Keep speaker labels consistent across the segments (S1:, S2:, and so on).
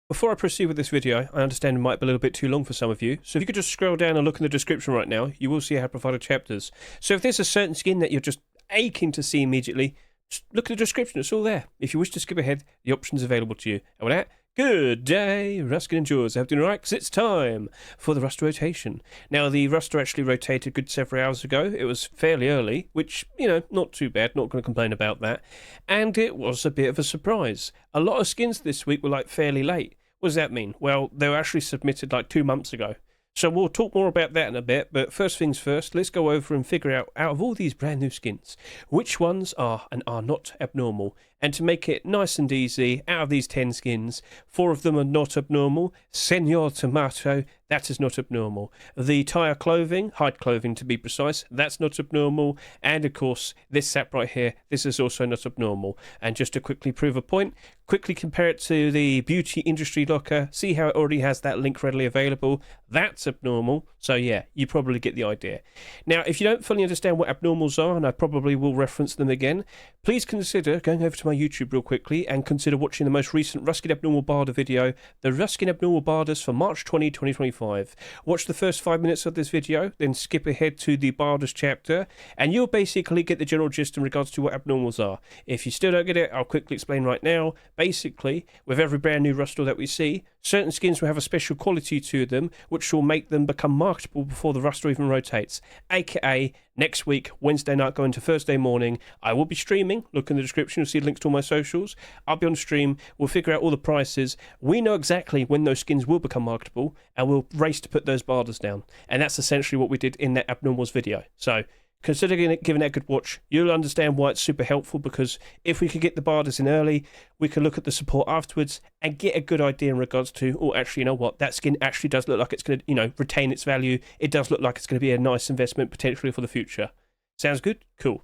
S1: Before I proceed with this video, I understand it might be a little bit too long for some of you, so if you could just scroll down and look in the description right now, you will see how I provided chapters. So if there's a certain skin that you're just aching to see immediately, just look at the description, it's all there. If you wish to skip ahead, the option's available to you. And with that, good day, Ruskin and Jaws. I hope you're doing alright, because it's time for the Rust rotation. Now, the Ruster actually rotated good several hours ago. It was fairly early, which, you know, not too bad, not going to complain about that. And it was a bit of a surprise. A lot of skins this week were like fairly late. What does that mean? Well, they were actually submitted like 2 months ago. So we'll talk more about that in a bit, but first things first, let's go over and figure out of all these brand new skins, which ones are and are not abnormal. And to make it nice and easy, out of these 10 skins, 4 of them are not abnormal. Señor Tomato, that is not abnormal. The tire clothing, hide clothing to be precise, that's not abnormal. And of course, this sap right here, this is also not abnormal. And just to quickly prove a point, quickly compare it to the beauty industry locker, see how it already has that link readily available. That's abnormal. So yeah, you probably get the idea. Now, if you don't fully understand what abnormals are, and I probably will reference them again, please consider going over to my YouTube real quickly and consider watching the most recent Ruskin Abnormal Barda video, the Ruskin Abnormal Bardas for March 20, 2025. Watch the first 5 minutes of this video, then skip ahead to the Bardas chapter, and you'll basically get the general gist in regards to what abnormals are. If you still don't get it, I'll quickly explain right now. Basically, with every brand new Rustor that we see, certain skins will have a special quality to them, which will make them become marketable before the Rustor even rotates. AKA, next week, Wednesday night going to Thursday morning, I will be streaming. Look in the description, you'll see links to all my socials. I'll be on stream, we'll figure out all the prices. We know exactly when those skins will become marketable, and we'll race to put those bardas down. And that's essentially what we did in that Abnormals video. So, consider giving it a good watch. You'll understand why it's super helpful, because if we could get the bardas in early, we could look at the support afterwards and get a good idea in regards to, oh, actually, you know what, that skin actually does look like it's going to, you know, retain its value. It does look like it's going to be a nice investment potentially for the future. Sounds good? Cool.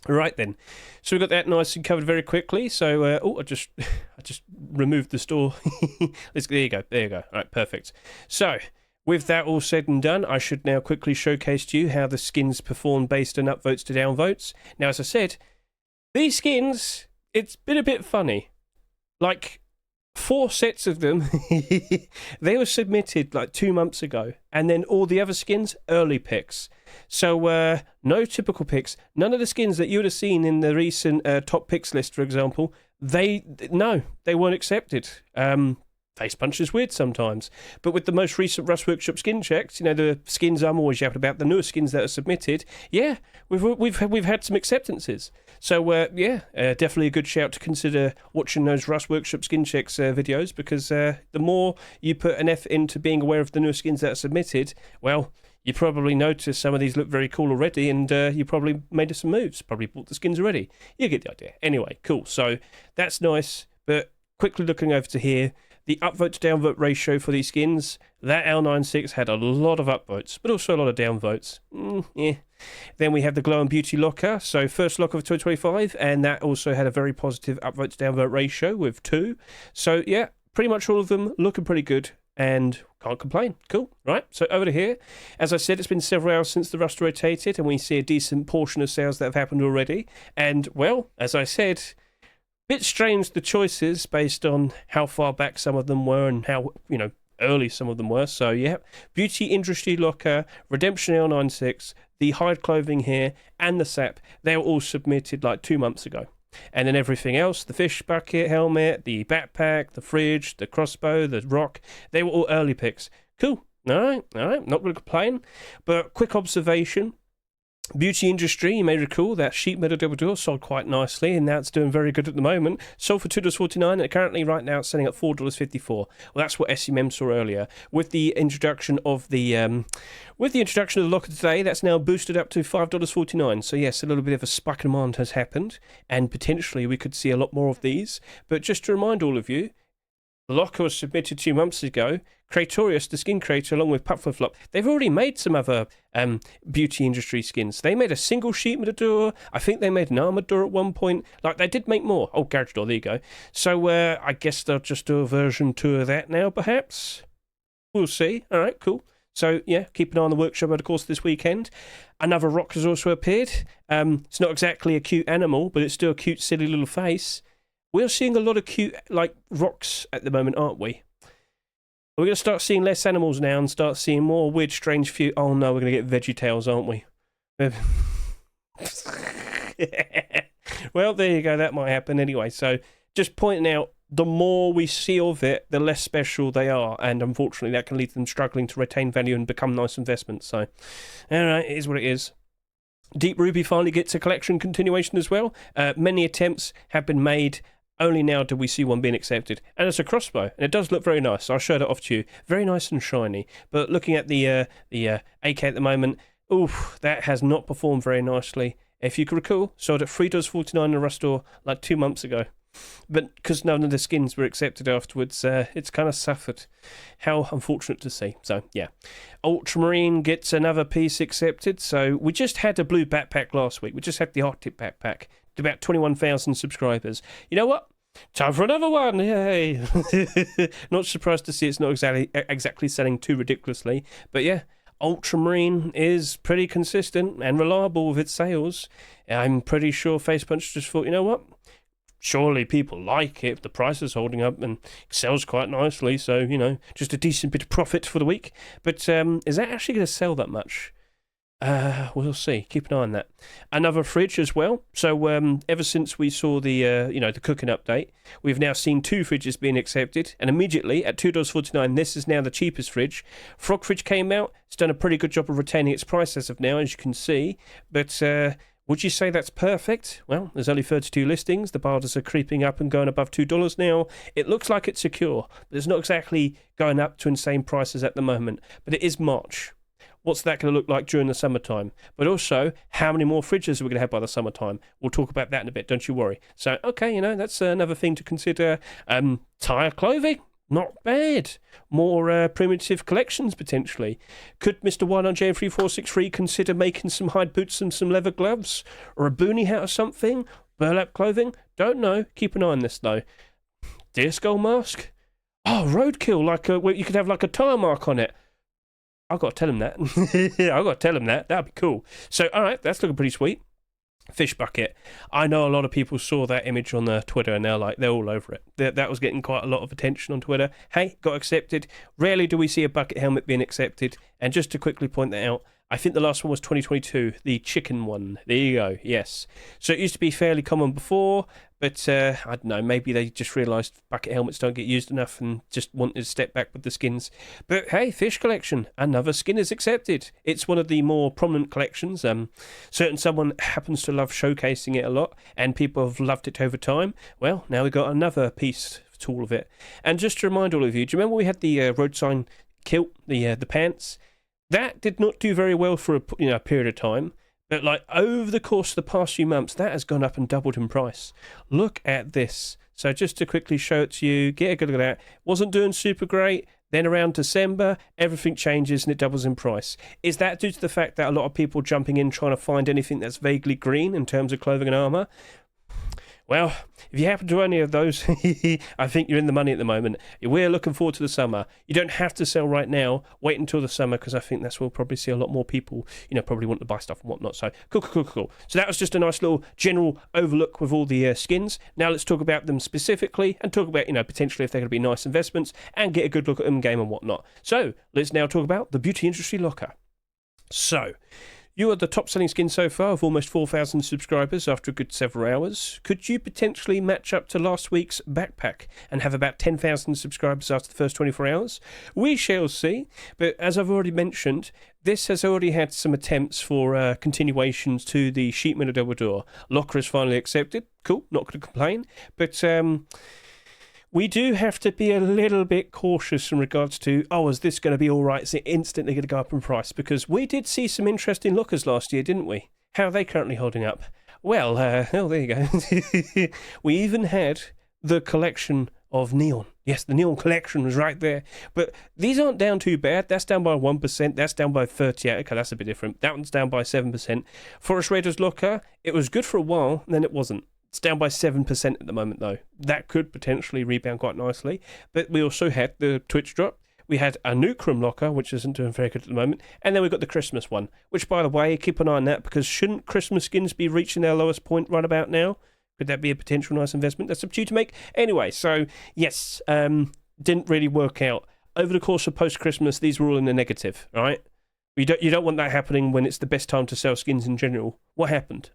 S1: All right then. So we got that nice and covered very quickly. So, I just removed the store. There you go. There you go. All right, perfect. So, with that all said and done, I should now quickly showcase to you how the skins perform based on upvotes to downvotes. Now, as I said, these skins, it's been a bit funny. Like, 4 sets of them, they were submitted like 2 months ago. And then all the other skins, early picks. So, no typical picks. None of the skins that you would have seen in the recent top picks list, for example, they weren't accepted. Face punch is weird sometimes, but with the most recent Rust Workshop skin checks, you know, the skins I'm always yapping about, the newer skins that are submitted, yeah, we've had some acceptances. So definitely a good shout to consider watching those Rust Workshop skin checks videos, because the more you put an effort into being aware of the newer skins that are submitted, well, you probably noticed some of these look very cool already, and you probably made some moves, probably bought the skins already. You get the idea. Anyway, cool. So that's nice, but quickly looking over to here, the upvote to downvote ratio for these skins, that L96 had a lot of upvotes, but also a lot of downvotes. Yeah. Then we have the Glow and Beauty Locker, so first locker of 2025, and that also had a very positive upvote to downvote ratio with 2. So yeah, pretty much all of them looking pretty good, and can't complain. Cool, right? So over to here, as I said, it's been several hours since the Rust rotated, and we see a decent portion of sales that have happened already. And well, as I said, bit strange the choices based on how far back some of them were and how, you know, early some of them were. So yeah, Beauty Industry Locker, Redemption L96, the hide clothing here, and the sap, they were all submitted like 2 months ago. And then everything else, the fish bucket helmet, the backpack, the fridge, the crossbow, the rock, they were all early picks. Cool. All right, not going to complain. But quick observation, Beauty Industry, you may recall that sheet metal double door sold quite nicely, and now it's doing very good at the moment. Sold for $2.49, and currently right now it's selling at $4.54. Well, that's what SEM saw earlier. With the introduction of the locker today, that's now boosted up to $5.49. So yes, a little bit of a spike in demand has happened, and potentially we could see a lot more of these. But just to remind all of you, the locker was submitted 2 months ago. Kratorius, the skin creator, along with Pupflop, they've already made some other beauty industry skins. They made a single sheet metal door. I think they made an armored door at one point. Like, they did make more. Oh, garage door, there you go. So I guess they'll just do a version 2 of that now, perhaps. We'll see. All right, cool. So, yeah, keep an eye on the workshop over the course of this weekend. Another rock has also appeared. It's not exactly a cute animal, but it's still a cute, silly little face. We're seeing a lot of cute, like, rocks at the moment, aren't we? We're going to start seeing less animals now and start seeing more weird, strange few. Oh no, we're going to get VeggieTales, aren't we? Well, there you go. That might happen anyway. So, just pointing out, the more we see of it, the less special they are. And unfortunately, that can lead to them struggling to retain value and become nice investments. So, all right, it is what it is. Deep Ruby finally gets a collection continuation as well. Many attempts have been made. Only now do we see one being accepted. And it's a crossbow. And it does look very nice. I'll show that off to you. Very nice and shiny. But looking at the AK at the moment, oof, that has not performed very nicely. If you can recall, sold at $3.49 in a Rust store like 2 months ago. But because none of the skins were accepted afterwards, it's kind of suffered. How unfortunate to see. So, yeah. Ultramarine gets another piece accepted. So, we just had a blue backpack last week. We just had the Arctic backpack. About 21,000 subscribers. You know what? Time for another one. Yay. Not surprised to see it's not exactly selling too ridiculously. But yeah, Ultramarine is pretty consistent and reliable with its sales. I'm pretty sure Facepunch just thought, you know what? Surely people like it. The price is holding up and it sells quite nicely. So, you know, just a decent bit of profit for the week. But is that actually going to sell that much? We'll see. Keep an eye on that. Another fridge as well. So ever since we saw the the cooking update, we've now seen 2 fridges being accepted, and immediately at $2.49, this is now the cheapest fridge. Frog Fridge came out. It's done a pretty good job of retaining its price as of now, as you can see. But would you say that's perfect? Well, there's only 32 listings. The bars are creeping up and going above $2 now. It looks like it's secure, but it's not exactly going up to insane prices at the moment. But it is March. What's that going to look like during the summertime? But also, how many more fridges are we going to have by the summertime? We'll talk about that in a bit, don't you worry. So, okay, that's another thing to consider. Tire clothing, not bad. More primitive collections, potentially. Could Mr. 1J3463 consider making some hide boots and some leather gloves? Or a boonie hat or something? Burlap clothing? Don't know. Keep an eye on this, though. Deer skull mask? Oh, roadkill, where you could have like a tire mark on it. I've got to tell him that. I've got to tell him that. That'd be cool. So, all right, that's looking pretty sweet. Fish bucket. I know a lot of people saw that image on Twitter and they're all over it. That was getting quite a lot of attention on Twitter. Hey, got accepted. Rarely do we see a bucket helmet being accepted. And just to quickly point that out, I think the last one was 2022, the chicken one. There you go, yes. So it used to be fairly common before, but I don't know, maybe they just realised bucket helmets don't get used enough and just wanted to step back with the skins. But hey, fish collection, another skin is accepted. It's one of the more prominent collections. Certain someone happens to love showcasing it a lot, and people have loved it over time. Well, now we've got another piece to all of it. And just to remind all of you, do you remember we had the road sign kilt, the pants? That did not do very well for a period of time, but over the course of the past few months, that has gone up and doubled in price. Look at this. So just to quickly show it to you, get a good look at that. Wasn't doing super great. Then around December, everything changes and it doubles in price. Is that due to the fact that a lot of people jumping in trying to find anything that's vaguely green in terms of clothing and armour? Well, if you happen to any of those, I think you're in the money at the moment. We're looking forward to the summer. You don't have to sell right now. Wait until the summer, because I think that's where we'll probably see a lot more people, probably want to buy stuff and whatnot. So, cool. So that was just a nice little general overlook with all the skins. Now let's talk about them specifically and talk about, potentially if they're going to be nice investments and get a good look at them game and whatnot. So, let's now talk about the Beauty Industry Locker. So, you are the top-selling skin so far of almost 4,000 subscribers after a good several hours. Could you potentially match up to last week's backpack and have about 10,000 subscribers after the first 24 hours? We shall see. But as I've already mentioned, this has already had some attempts for continuations to the Sheet Metal Double Door. Locker is finally accepted. Cool, not going to complain. But we do have to be a little bit cautious in regards to, is this going to be all right? Is it instantly going to go up in price? Because we did see some interesting lockers last year, didn't we? How are they currently holding up? Well, there you go. We even had the collection of neon. Yes, the neon collection was right there. But these aren't down too bad. That's down by 1%. That's down by 38. Okay, that's a bit different. That one's down by 7%. Forest Raiders locker, it was good for a while, and then it wasn't. It's down by 7% at the moment, though. That could potentially rebound quite nicely. But we also had the Twitch drop. We had a Nucrum locker, which isn't doing very good at the moment. And then we've got the Christmas one, which, by the way, keep an eye on that, because shouldn't Christmas skins be reaching their lowest point right about now? Could that be a potential nice investment? That's up to you to make. Anyway, so yes, didn't really work out. Over the course of post-Christmas, these were all in the negative, all right? You don't want that happening when it's the best time to sell skins in general. What happened?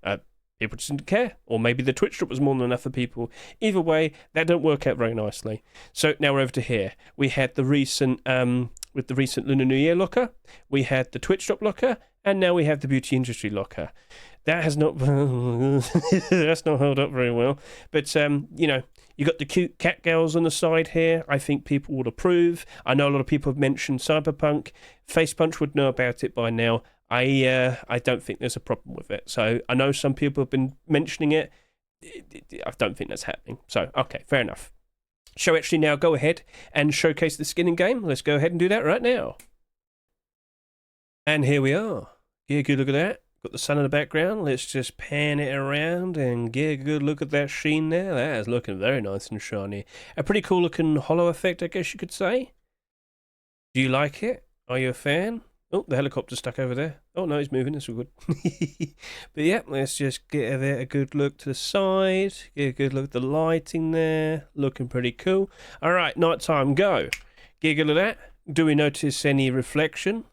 S1: People just didn't care, or maybe the Twitch drop was more than enough for people. Either way, that didn't work out very nicely. So now we're over to here. We had the recent, with the recent Lunar New Year locker, we had the Twitch drop locker, and now we have the beauty industry locker. That has not, that's not held up very well. But you know, you got the cute cat girls on the side here. I think people would approve. I know a lot of people have mentioned Cyberpunk. Facepunch would know about it by now. I don't think there's a problem with it. So I know some people have been mentioning it. I don't think that's happening. So, okay, fair enough. Shall we actually now go ahead and showcase the skin in game? Let's go ahead and do that right now. And here we are. Get a good look at that. Got the sun in the background. Let's just pan it around and get a good look at that sheen there. That is looking very nice and shiny. A pretty cool looking hollow effect, I guess you could say. Do you like it? Are you a fan? Oh, the helicopter's stuck over there. Oh, no, he's moving. That's all good. But yeah, let's just get a good look to the side. Get a good look at the lighting there. Looking pretty cool. All right, nighttime, go. Get a good look at that. Do we notice any reflection?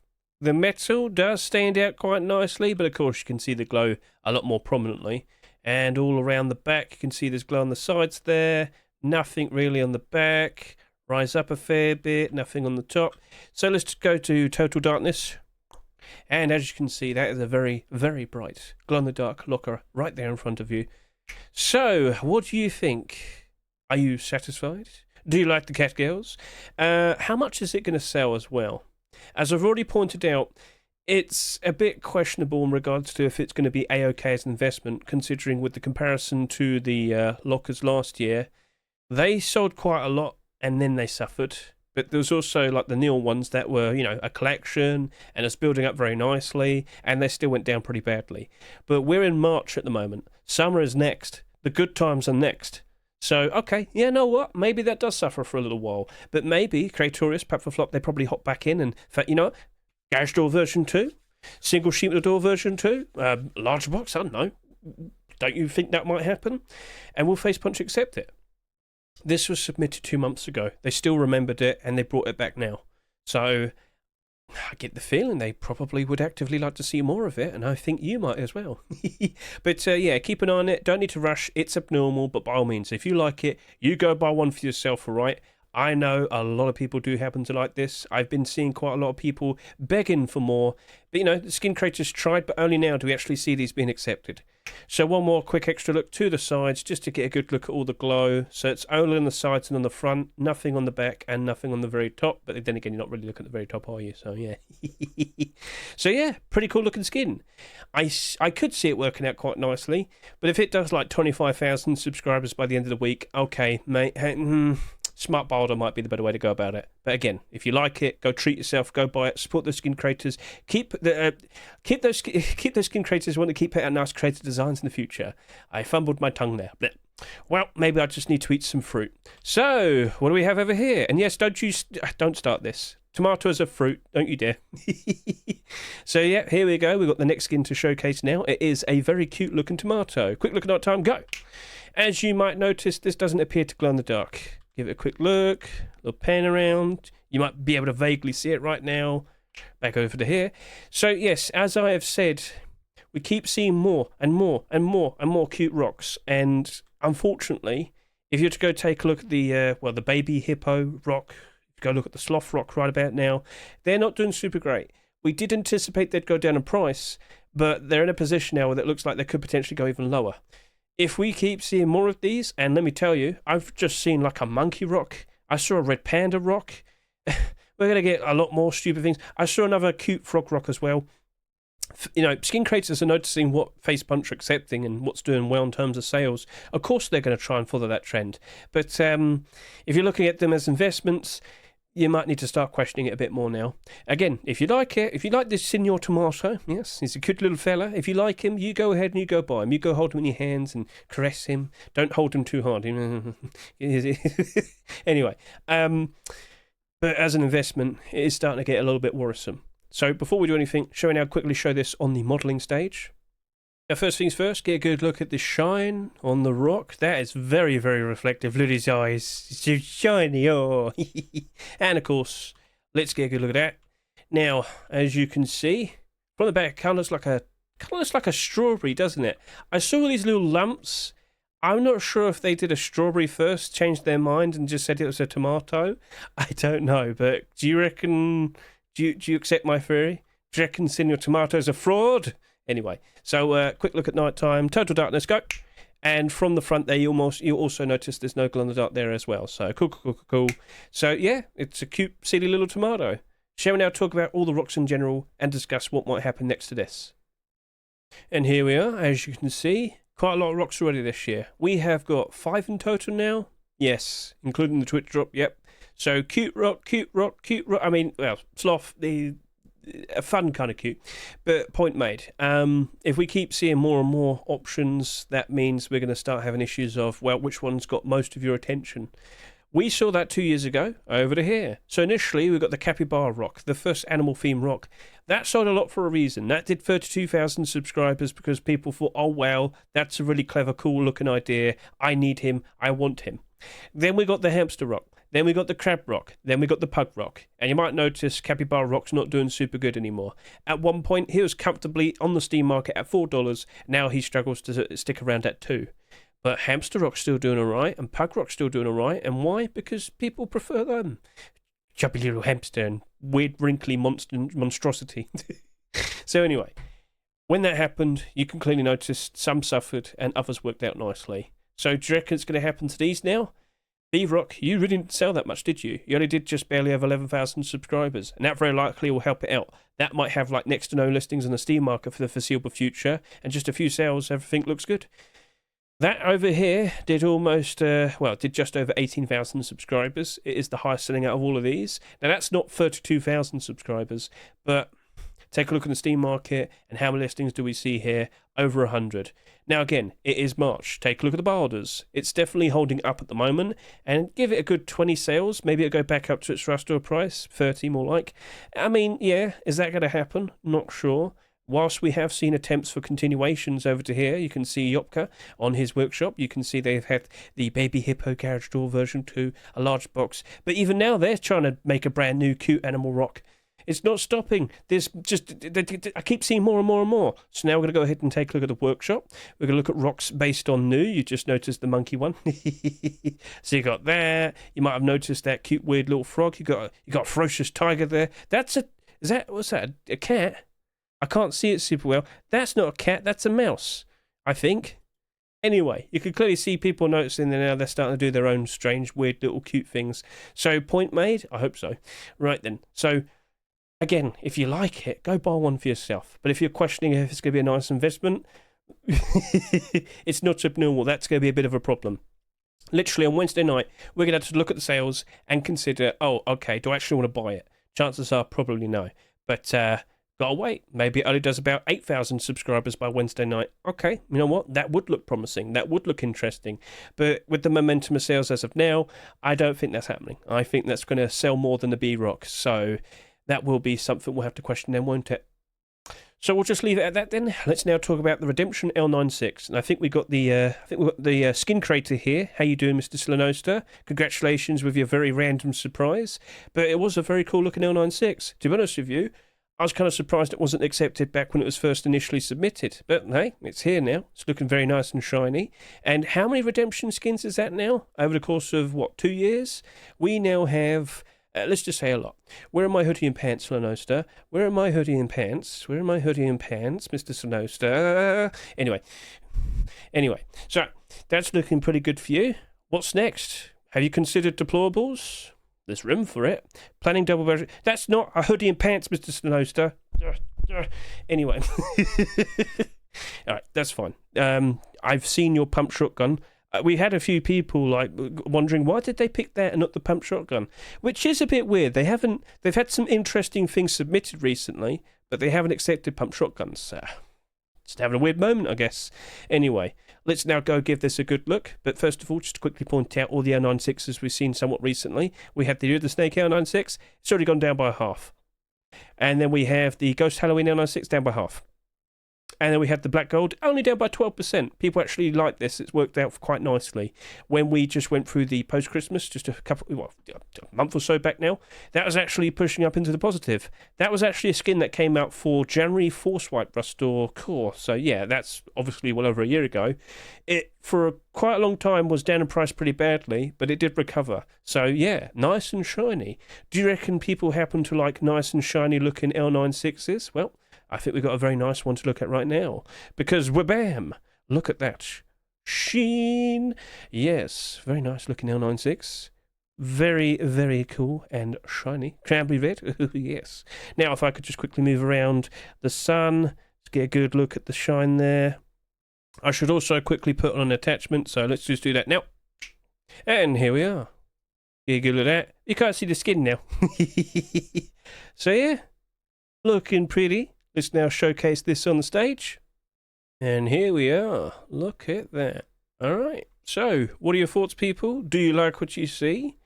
S1: The metal does stand out quite nicely, but of course you can see the glow a lot more prominently. And all around the back, you can see there's glow on the sides there. Nothing really on the back. Rise up a fair bit, nothing on the top. So let's go to total darkness. And as you can see, that is a very, very bright glow-in-the-dark locker right there in front of you. So, what do you think? Are you satisfied? Do you like the cat girls? How much is it going to sell as well? As I've already pointed out, it's a bit questionable in regards to if it's going to be A-OK as an investment, considering with the comparison to the lockers last year, they sold quite a lot and then they suffered. But there was also like the neon ones that were, you know, a collection and it's building up very nicely, and they still went down pretty badly. But we're in March at the moment. Summer is next. The good times are next. So, okay, yeah, know what? Maybe that does suffer for a little while. But maybe Kratorius, Flop, they probably hop back in and, you know what? Garage door version 2? Single sheet with door version 2? Large box? I don't know. Don't you think that might happen? And will Facepunch accept it? This was submitted 2 months ago. They still remembered it and they brought it back now. So I get the feeling they probably would actively like to see more of it, and I think you might as well. But yeah, keep an eye on it. Don't need to rush. It's abnormal, but by all means, if you like it, you go buy one for yourself, all right? I know a lot of people do happen to like this. I've been seeing quite a lot of people begging for more. But, you know, the skin creators tried, but only now do we actually see these being accepted. So one more quick extra look to the sides, just to get a good look at all the glow. So it's only on the sides and on the front, nothing on the back and nothing on the very top. But then again, you're not really looking at the very top, are you? So, yeah. So, yeah, pretty cool looking skin. I could see it working out quite nicely. But if it does like 25,000 subscribers by the end of the week, okay, mate, smart builder might be the better way to go about it. But again, if you like it, go treat yourself, go buy it, support those skin creators, keep those skin creators who want to keep putting out nice creative designs in the future. I fumbled my tongue there. But, well, maybe I just need to eat some fruit. So, what do we have over here? And yes, don't start this. Tomatoes are fruit, don't you dare. So yeah, here we go. We've got the next skin to showcase now. It is a very cute looking tomato. Quick look at night time, go. As you might notice, this doesn't appear to glow in the dark. Give it a quick look, a little pan around. You might be able to vaguely see it right now. Back over to here. So yes, as I have said, we keep seeing more and more and more and more cute rocks. And unfortunately, if you were to go take a look at the the baby hippo rock, go look at the sloth rock right about now, they're not doing super great. We did anticipate they'd go down in price, but they're in a position now where it looks like they could potentially go even lower. If we keep seeing more of these, and let me tell you, I've just seen like a monkey rock. I saw a red panda rock. We're going to get a lot more stupid things. I saw another cute frog rock as well. You know, skin creators are noticing what Facepunch are accepting and what's doing well in terms of sales. Of course, they're going to try and follow that trend. But if you're looking at them as investments, you might need to start questioning it a bit more now. Again, if you like it, if you like this Señor tomato, yes, he's a cute little fella. If you like him, you go ahead and you go buy him. You go hold him in your hands and caress him. Don't hold him too hard. Anyway, but as an investment, it is starting to get a little bit worrisome. So before we do anything, shall we now quickly show this on the modelling stage? Now, first things first, get a good look at the shine on the rock. That is very, very reflective. Look at his eyes. It's so shiny. Oh. And, of course, let's get a good look at that. Now, as you can see, from the back, it kind of looks like a strawberry, doesn't it? I saw these little lumps. I'm not sure if they did a strawberry first, changed their mind, and just said it was a tomato. I don't know, but do you reckon... Do you accept my theory? Do you reckon Señor Tomato's a fraud? Anyway, so quick look at nighttime, total darkness, go. And from the front there, you'll also notice there's no glow in the dark there as well. So cool. So yeah, it's a cute, silly little tomato. Shall we now talk about all the rocks in general and discuss what might happen next to this? And here we are, as you can see, quite a lot of rocks already this year. We have got 5 in total now. Yes, including the Twitch drop, yep. So cute rock. I mean, well, sloth, a fun kind of cute, but point made. If we keep seeing more and more options, that means we're going to start having issues of, well, which one's got most of your attention? We saw that 2 years ago over to here. So initially we got the capybara rock, the first animal theme rock. That sold a lot for a reason. That did 32,000 subscribers because people thought, oh wow, that's a really clever, cool looking idea. I need him. I want him. Then we got the hamster rock. Then we got the crab rock. Then we got the pug rock. And you might notice capybara rock's not doing super good anymore. At one point, he was comfortably on the Steam market at $4. Now he struggles to stick around at $2. But hamster rock's still doing alright, and pug rock's still doing alright. And why? Because people prefer them. Chubby little hamster and weird wrinkly monstrosity. So anyway, when that happened, you can clearly notice some suffered and others worked out nicely. So do you reckon it's going to happen to these now? B-Rock, you really didn't sell that much, did you? You only did just barely over 11,000 subscribers, and that very likely will help it out. That might have like next to no listings on the Steam market for the foreseeable future, and just a few sales, everything looks good. That over here did did just over 18,000 subscribers. It is the highest selling out of all of these. Now that's not 32,000 subscribers, but take a look at the Steam market, and how many listings do we see here? Over 100. Now again, it is March. Take a look at the buy orders. It's definitely holding up at the moment, and give it a good 20 sales. Maybe it'll go back up to its restore price, 30 more like. I mean, yeah, is that going to happen? Not sure. Whilst we have seen attempts for continuations over to here, you can see Yopka on his workshop. You can see they've had the Baby Hippo Garage Door version 2, a large box. But even now, they're trying to make a brand new cute animal rock. It's not stopping. There's just, I keep seeing more and more and more. So now we're going to go ahead and take a look at the workshop. We're going to look at rocks based on new. You just noticed the monkey one. So you got that. You might have noticed that cute weird little frog. You got a ferocious tiger there. What's that? A cat? I can't see it super well. That's not a cat. That's a mouse, I think. Anyway, you can clearly see people noticing that now they're starting to do their own strange, weird little cute things. So point made? I hope so. Right then. So again, if you like it, go buy one for yourself. But if you're questioning if it's going to be a nice investment, it's not abnormal. That's going to be a bit of a problem. Literally on Wednesday night, we're going to have to look at the sales and consider, oh, okay, do I actually want to buy it? Chances are probably no. But gotta wait. Maybe it only does about 8,000 subscribers by Wednesday night. Okay, you know what? That would look promising. That would look interesting. But with the momentum of sales as of now, I don't think that's happening. I think that's going to sell more than the B-Rock. So that will be something we'll have to question then, won't it? So we'll just leave it at that then. Let's now talk about the Redemption L96. And I think we got the skin creator here. How you doing, Mr. Slanoster? Congratulations with your very random surprise. But it was a very cool looking L96. To be honest with you, I was kind of surprised it wasn't accepted back when it was first initially submitted. But hey, it's here now. It's looking very nice and shiny. And how many Redemption skins is that now? Over the course of, 2 years? We now have, let's just say a lot. Where are my hoodie and pants, Slanoster? Where are my hoodie and pants? Where are my hoodie and pants, Mr. Slanoster? Anyway, so that's looking pretty good for you. What's next? Have you considered deplorables? There's room for it. Planning double version. That's not a hoodie and pants, Mr. Snowster. Anyway. All right, that's fine. I've seen your pump shotgun. We had a few people wondering why did they pick that and not the pump shotgun, which is a bit weird. They've had some interesting things submitted recently, but they haven't accepted pump shotguns. Just having a weird moment, I guess. Anyway, let's now go give this a good look. But first of all, just to quickly point out all the L96s we've seen somewhat recently. We have the Snake L96. It's already gone down by half. And then we have the Ghost Halloween L96 down by half. And then we had the black gold, only down by 12%. People actually like this. It's worked out quite nicely. When we just went through the post-Christmas, just a month or so back now, that was actually pushing up into the positive. That was actually a skin that came out for January Force White Rustore Core. So yeah, that's obviously well over a year ago. It, for quite a long time, was down in price pretty badly, but it did recover. So yeah, nice and shiny. Do you reckon people happen to like nice and shiny looking L96s? Well, I think we've got a very nice one to look at right now. Because whabam! Look at that sheen. Yes, very nice looking L96. Very, very cool and shiny. Cranberry red. Yes. Now, if I could just quickly move around the sun, let's get a good look at the shine there. I should also quickly put on an attachment, so let's just do that now. And here we are. Get a good look at that. You can't see the skin now. So yeah, looking pretty. Let's now showcase this on the stage. And here we are. Look at that. All right. So, what are your thoughts, people? Do you like what you see?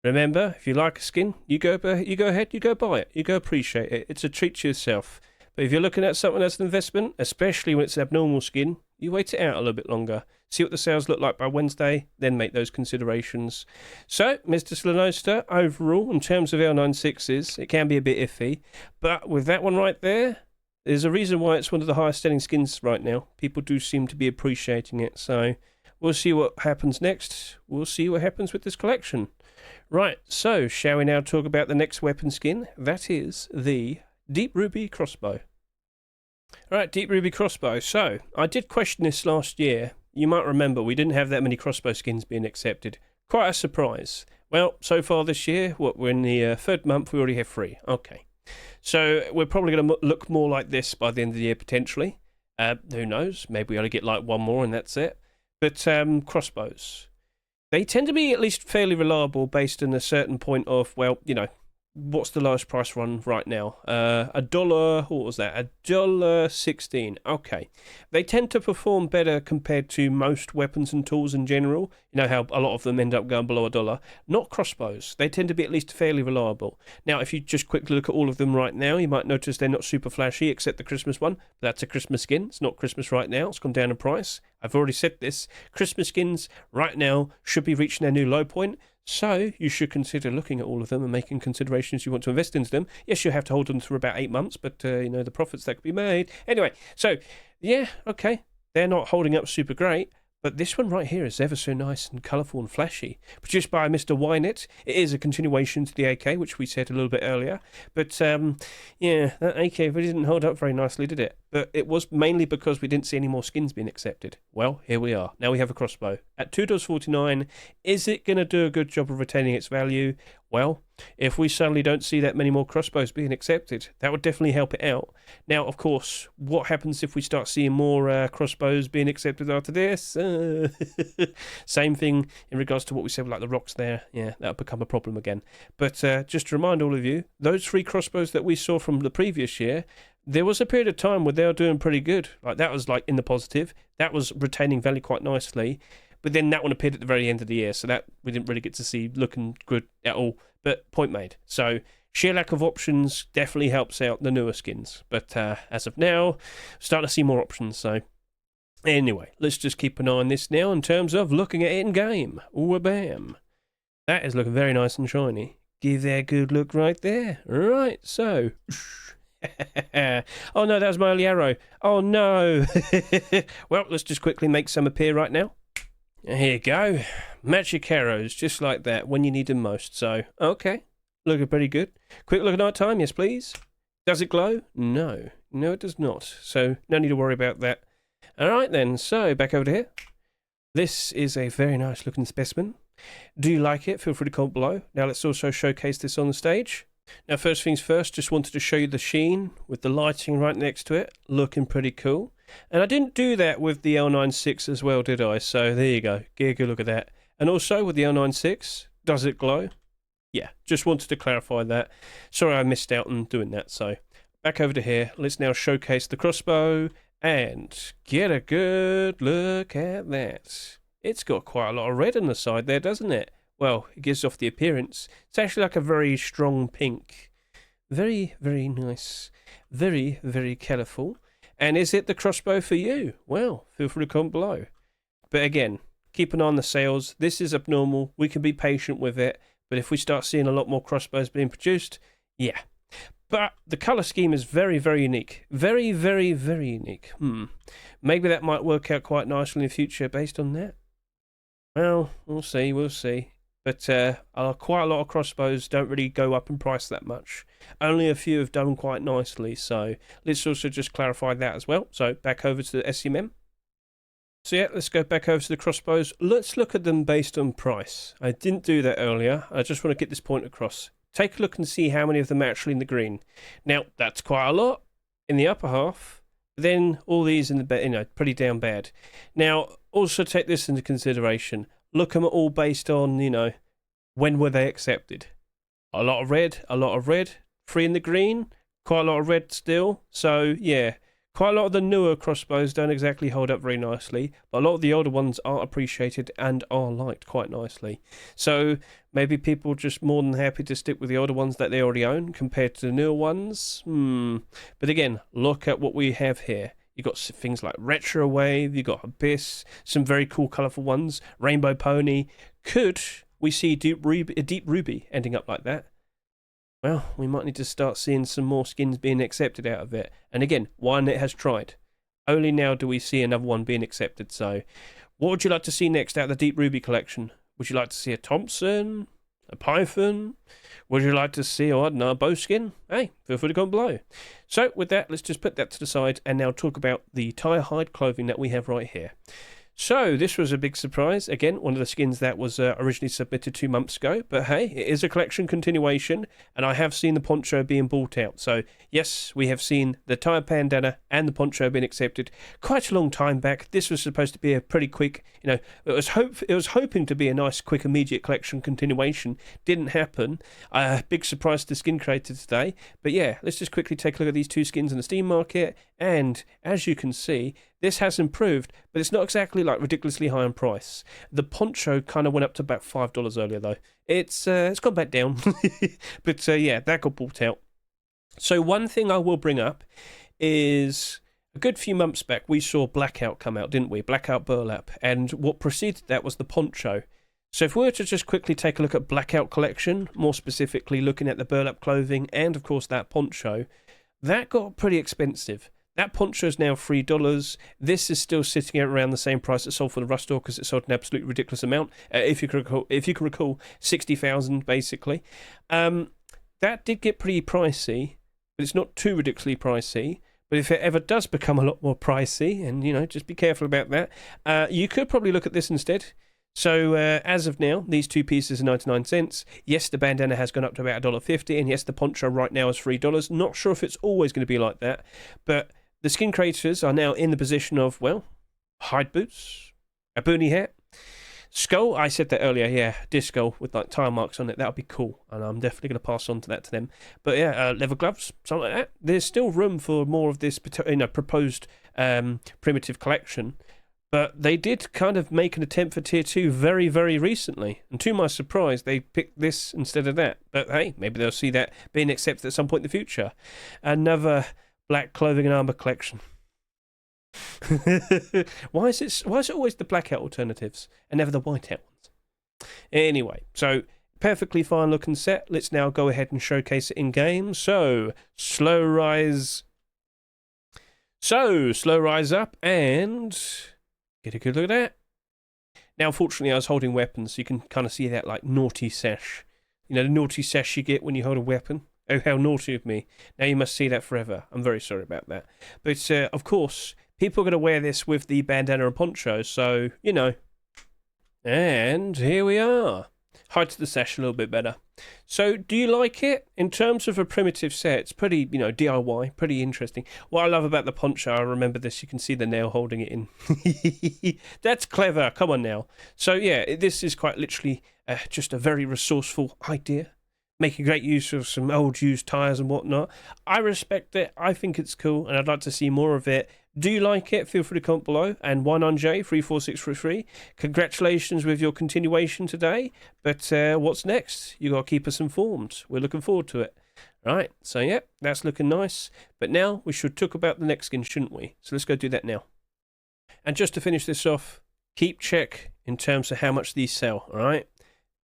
S1: Remember, if you like a skin, you go ahead, you go buy it. You go appreciate it. It's a treat to yourself. But if you're looking at something as an investment, especially when it's an abnormal skin, you wait it out a little bit longer. See what the sales look like by Wednesday, then make those considerations. So, Mr. Slanoster, overall, in terms of L96s, it can be a bit iffy. But with that one right there, there's a reason why it's one of the highest selling skins right now. People do seem to be appreciating it. So, we'll see what happens next. We'll see what happens with this collection. Right, so, shall we now talk about the next weapon skin? That is the Deep Ruby Crossbow. Alright, Deep Ruby Crossbow. So, I did question this last year. You might remember we didn't have that many crossbow skins being accepted. Quite a surprise. Well, so far this year, we're in the third month, we already have 3. Okay. So, we're probably going to look more like this by the end of the year, potentially. Who knows? Maybe we only get like one more and that's it. But crossbows. They tend to be at least fairly reliable based on a certain point of, well, you know, what's the lowest price run right now? $1, what was that? $1.16. Okay. They tend to perform better compared to most weapons and tools in general. You know how a lot of them end up going below $1. Not crossbows. They tend to be at least fairly reliable. Now, if you just quickly look at all of them right now, you might notice they're not super flashy, except the Christmas one. That's a Christmas skin. It's not Christmas right now. It's gone down in price. I've already said this. Christmas skins right now should be reaching their new low point. So, you should consider looking at all of them and making considerations you want to invest into them. Yes, you have to hold them for about 8 months, but, you know, the profits that could be made. Anyway, so, yeah, okay. They're not holding up super great, but this one right here is ever so nice and colourful and flashy. Produced by Mr. Wynett. It is a continuation to the AK, which we said a little bit earlier. But, yeah, that AK really didn't hold up very nicely, did it? But it was mainly because we didn't see any more skins being accepted. Well, here we are. Now we have a crossbow. At $2.49, is it going to do a good job of retaining its value? Well, if we suddenly don't see that many more crossbows being accepted, that would definitely help it out. Now, of course, what happens if we start seeing more crossbows being accepted after this? Same thing in regards to what we said with like the rocks there. Yeah, that'll become a problem again. But just to remind all of you, those 3 crossbows that we saw from the previous year, there was a period of time where they were doing pretty good. Like that was like in the positive. That was retaining value quite nicely. But then that one appeared at the very end of the year, so that we didn't really get to see looking good at all. But point made. So sheer lack of options definitely helps out the newer skins. But as of now, starting to see more options. So anyway, let's just keep an eye on this now in terms of looking at it in game. Wha-bam. That is looking very nice and shiny. Give that a good look right there. Right, so... Oh no, that was my early arrow. Oh no. Well, let's just quickly make some appear right now. Here you go. Magic arrows, just like that, when you need them most. So, okay. Looking pretty good. Quick look at night time, yes please. Does it glow? No. No, it does not. So, no need to worry about that. Alright then, so, back over to here. This is a very nice looking specimen. Do you like it? Feel free to comment below. Now let's also showcase this on the stage. Now, first things first, just wanted to show you the sheen with the lighting right next to it. Looking pretty cool. And I didn't do that with the L96 as well, did I? So there you go. Get a good look at that. And also with the L96, does it glow? Yeah, just wanted to clarify that. Sorry I missed out on doing that. So back over to here. Let's now showcase the crossbow and get a good look at that. It's got quite a lot of red on the side there, doesn't it? Well, it gives off the appearance. It's actually like a very strong pink. Very, very nice. Very, very colourful. And is it the crossbow for you? Well, feel free to comment below. But again, keep an eye on the sales. This is abnormal. We can be patient with it. But if we start seeing a lot more crossbows being produced, yeah. But the colour scheme is very, very unique. Very, very, very unique. Maybe that might work out quite nicely in the future based on that. Well, we'll see, we'll see. But quite a lot of crossbows don't really go up in price that much. Only a few have done quite nicely. So let's also just clarify that as well. So back over to the SCMM. So yeah, let's go back over to the crossbows. Let's look at them based on price. I didn't do that earlier. I just want to get this point across. Take a look and see how many of them are actually in the green. Now, that's quite a lot in the upper half. Then all these in the pretty down bad. Now, also take this into consideration. Look at them all based on, when were they accepted? A lot of red, 3 in the green, quite a lot of red still. So, yeah. Quite a lot of the newer crossbows don't exactly hold up very nicely, but a lot of the older ones are appreciated and are liked quite nicely. So maybe people are just more than happy to stick with the older ones that they already own compared to the newer ones. But again, look at what we have here. You've got things like Retro Wave, you've got Abyss, some very cool colourful ones, Rainbow Pony. Could we see a Deep Ruby ending up like that? Well, we might need to start seeing some more skins being accepted out of it. And again, one it has tried. Only now do we see another one being accepted. So, what would you like to see next out of the Deep Ruby collection? Would you like to see a Thompson? A Python? Would you like to see, I don't know, a bow skin? Hey, feel free to comment below. So, with that, let's just put that to the side and now talk about the tire hide clothing that we have right here. So, this was a big surprise. Again, one of the skins that was originally submitted 2 months ago. But hey, it is a collection continuation, and I have seen the poncho being bought out. So, yes, we have seen the tire bandana and the poncho being accepted quite a long time back. This was supposed to be a pretty quick, it was hoping to be a nice, quick, immediate collection continuation. Didn't happen. Big surprise to the skin creator today. But yeah, let's just quickly take a look at these 2 skins in the Steam market. And as you can see, this has improved, but it's not exactly like ridiculously high in price. The poncho kind of went up to about $5 earlier though. It's gone back down, but yeah, that got bought out. So one thing I will bring up is a good few months back we saw Blackout come out, didn't we? Blackout Burlap, and what preceded that was the poncho. So if we were to just quickly take a look at Blackout collection, more specifically looking at the burlap clothing and of course that poncho, that got pretty expensive. That poncho is now $3. This is still sitting at around the same price it sold for the Rust Store because it sold an absolutely ridiculous amount. If you can recall, 60,000 basically. That did get pretty pricey, but it's not too ridiculously pricey. But if it ever does become a lot more pricey, and just be careful about that, you could probably look at this instead. So as of now, these 2 pieces are 99 cents. Yes, the bandana has gone up to about $1.50, and yes, the poncho right now is $3. Not sure if it's always going to be like that, but the skin creators are now in the position of, well, hide boots, a boonie hat, skull. I said that earlier, yeah, disco with like tire marks on it. That would be cool, and I'm definitely going to pass on to that to them. But yeah, leather gloves, something like that. There's still room for more of this, proposed primitive collection. But they did kind of make an attempt for Tier 2 very, very recently. And to my surprise, they picked this instead of that. But hey, maybe they'll see that being accepted at some point in the future. Another black clothing and armor collection. Why is it always the blackout alternatives and never the whiteout ones? Anyway, so perfectly fine looking set. Let's now go ahead and showcase it in game. So, slow rise up and get a good look at that. Now, unfortunately, I was holding weapons, so you can kind of see that like naughty sash. The naughty sash you get when you hold a weapon. Oh, how naughty of me. Now you must see that forever. I'm very sorry about that. But, of course, people are going to wear this with the bandana and poncho, so, And here we are. Hide to the sash a little bit better. So, do you like it? In terms of a primitive set, it's pretty, DIY, pretty interesting. What I love about the poncho, I remember this, you can see the nail holding it in. That's clever, come on now. So, yeah, this is quite literally just a very resourceful idea. Making great use of some old used tyres and whatnot. I respect it, I think it's cool, and I'd like to see more of it. Do you like it? Feel free to comment below. And 1on J34633, congratulations with your continuation today. But what's next? You got to keep us informed. We're looking forward to it. Right, so yeah, that's looking nice. But now we should talk about the next skin, shouldn't we? So let's go do that now. And just to finish this off, keep check in terms of how much these sell, all right?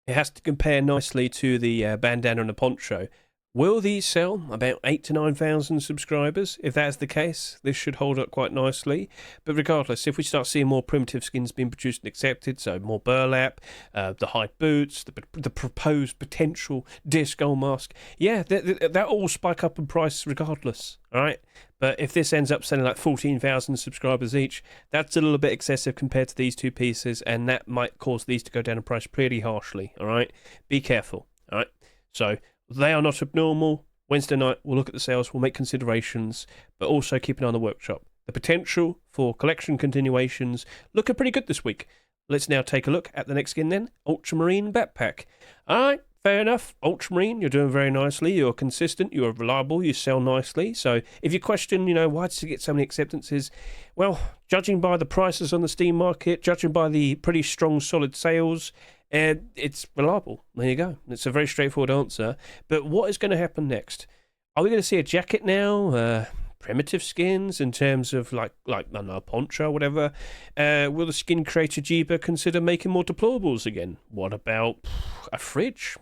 S1: It has to compare nicely to the bandana and the poncho. Will these sell about 8,000 to 9,000 subscribers? If that's the case, this should hold up quite nicely. But regardless, if we start seeing more primitive skins being produced and accepted, so more burlap, the hide boots, the proposed potential deer skull mask, yeah, that all spike up in price regardless, all right? But if this ends up selling like 14,000 subscribers each, that's a little bit excessive compared to these two pieces, and that might cause these to go down in price pretty harshly, all right? Be careful, all right? So they are not abnormal. Wednesday night, we'll look at the sales, we'll make considerations, but also keep an eye on the workshop. The potential for collection continuations looking pretty good this week. Let's now take a look at the next skin then, Ultramarine Backpack. All right, fair enough. Ultramarine, you're doing very nicely. You're consistent, you're reliable, you sell nicely. So if you question, why does it get so many acceptances? Well, judging by the prices on the Steam market, judging by the pretty strong, solid sales, it's reliable. There you go. It's a very straightforward answer. But what is going to happen next? Are we going to see a jacket now? Primitive skins in terms of like I don't know, a poncho or whatever? Will the skin creator Jeeba consider making more deplorables again? What about a fridge?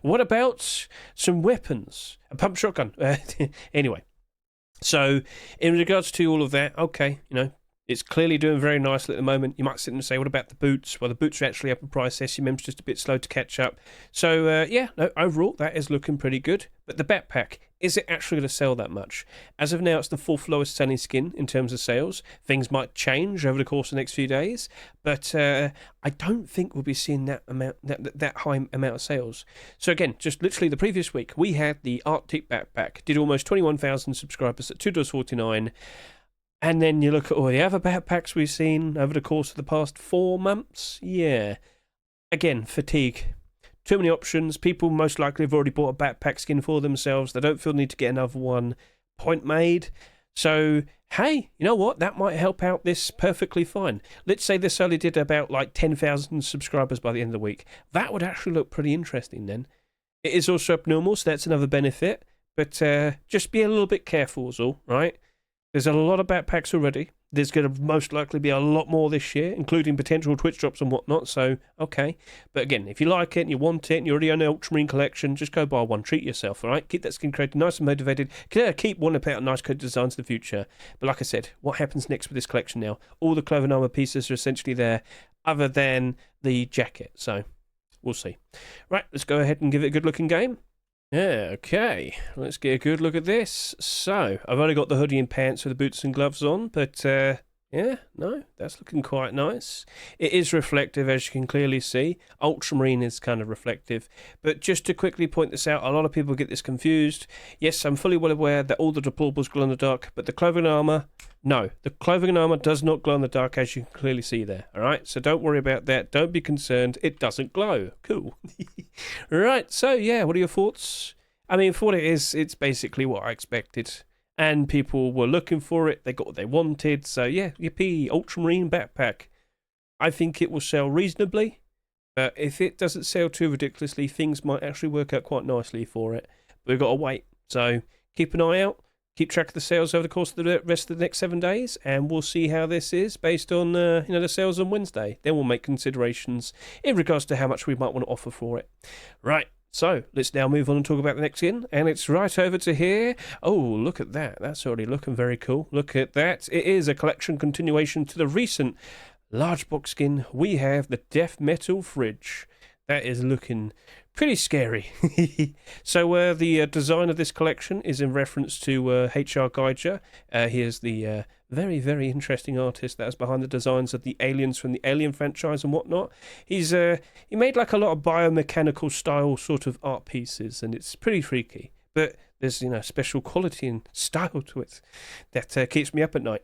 S1: What about some weapons? A pump shotgun? Anyway, so in regards to all of that, okay, it's clearly doing very nicely at the moment. You might sit and say, what about the boots? Well, the boots are actually up in price. SUMM's just a bit slow to catch up. So, overall, that is looking pretty good. But the backpack, is it actually going to sell that much? As of now, it's the fourth lowest selling skin in terms of sales. Things might change over the course of the next few days. But I don't think we'll be seeing that high amount of sales. So, again, just literally the previous week, we had the Arctic Backpack. Did almost 21,000 subscribers at $2.49. And then you look at all the other backpacks we've seen over the course of the past 4 months. Yeah. Again, fatigue. Too many options. People most likely have already bought a backpack skin for themselves. They don't feel the need to get another one. Point made. So, hey, you know what? That might help out this perfectly fine. Let's say this only did about like 10,000 subscribers by the end of the week. That would actually look pretty interesting then. It is also abnormal, so that's another benefit. But just be a little bit careful is all, right? There's a lot of backpacks already. There's going to most likely be a lot more this year, including potential Twitch drops and whatnot, so okay. But again, if you like it and you want it and you already own an Ultramarine collection, just go buy one. Treat yourself, all right? Keep that skin created nice and motivated. Keep wanting to put out nice code designs in the future. But like I said, what happens next with this collection now? All the clothing armor pieces are essentially there, other than the jacket, so we'll see. Right, let's go ahead and give it a good-looking game. Yeah, okay, let's get a good look at this. So, I've only got the hoodie and pants with the boots and gloves on, but yeah, no, that's looking quite nice. It is reflective, as you can clearly see. Ultramarine is kind of reflective. But just to quickly point this out, a lot of people get this confused. Yes, I'm fully well aware that all the deplorables glow in the dark, but the clothing armor, no. The clothing armor does not glow in the dark, as you can clearly see there. All right, so don't worry about that. Don't be concerned. It doesn't glow. Cool. Right, so yeah, what are your thoughts? I mean, for what it is, it's basically what I expected. And people were looking for it. They got what they wanted. So yeah, yippee, Ultramarine Backpack. I think it will sell reasonably. But if it doesn't sell too ridiculously, things might actually work out quite nicely for it. But we've got to wait. So keep an eye out. Keep track of the sales over the course of the rest of the next 7 days. And we'll see how this is based on the sales on Wednesday. Then we'll make considerations in regards to how much we might want to offer for it. Right. So, let's now move on and talk about the next skin, and it's right over to here. Oh, look at that. That's already looking very cool. Look at that. It is a collection continuation to the recent large box skin. We have the Death Metal Fridge. That is looking pretty scary. So, the design of this collection is in reference to HR Geiger. He is the very, very interesting artist that is behind the designs of the aliens from the Alien franchise and whatnot. He made like a lot of biomechanical style sort of art pieces, and it's pretty freaky. But there's special quality and style to it that keeps me up at night.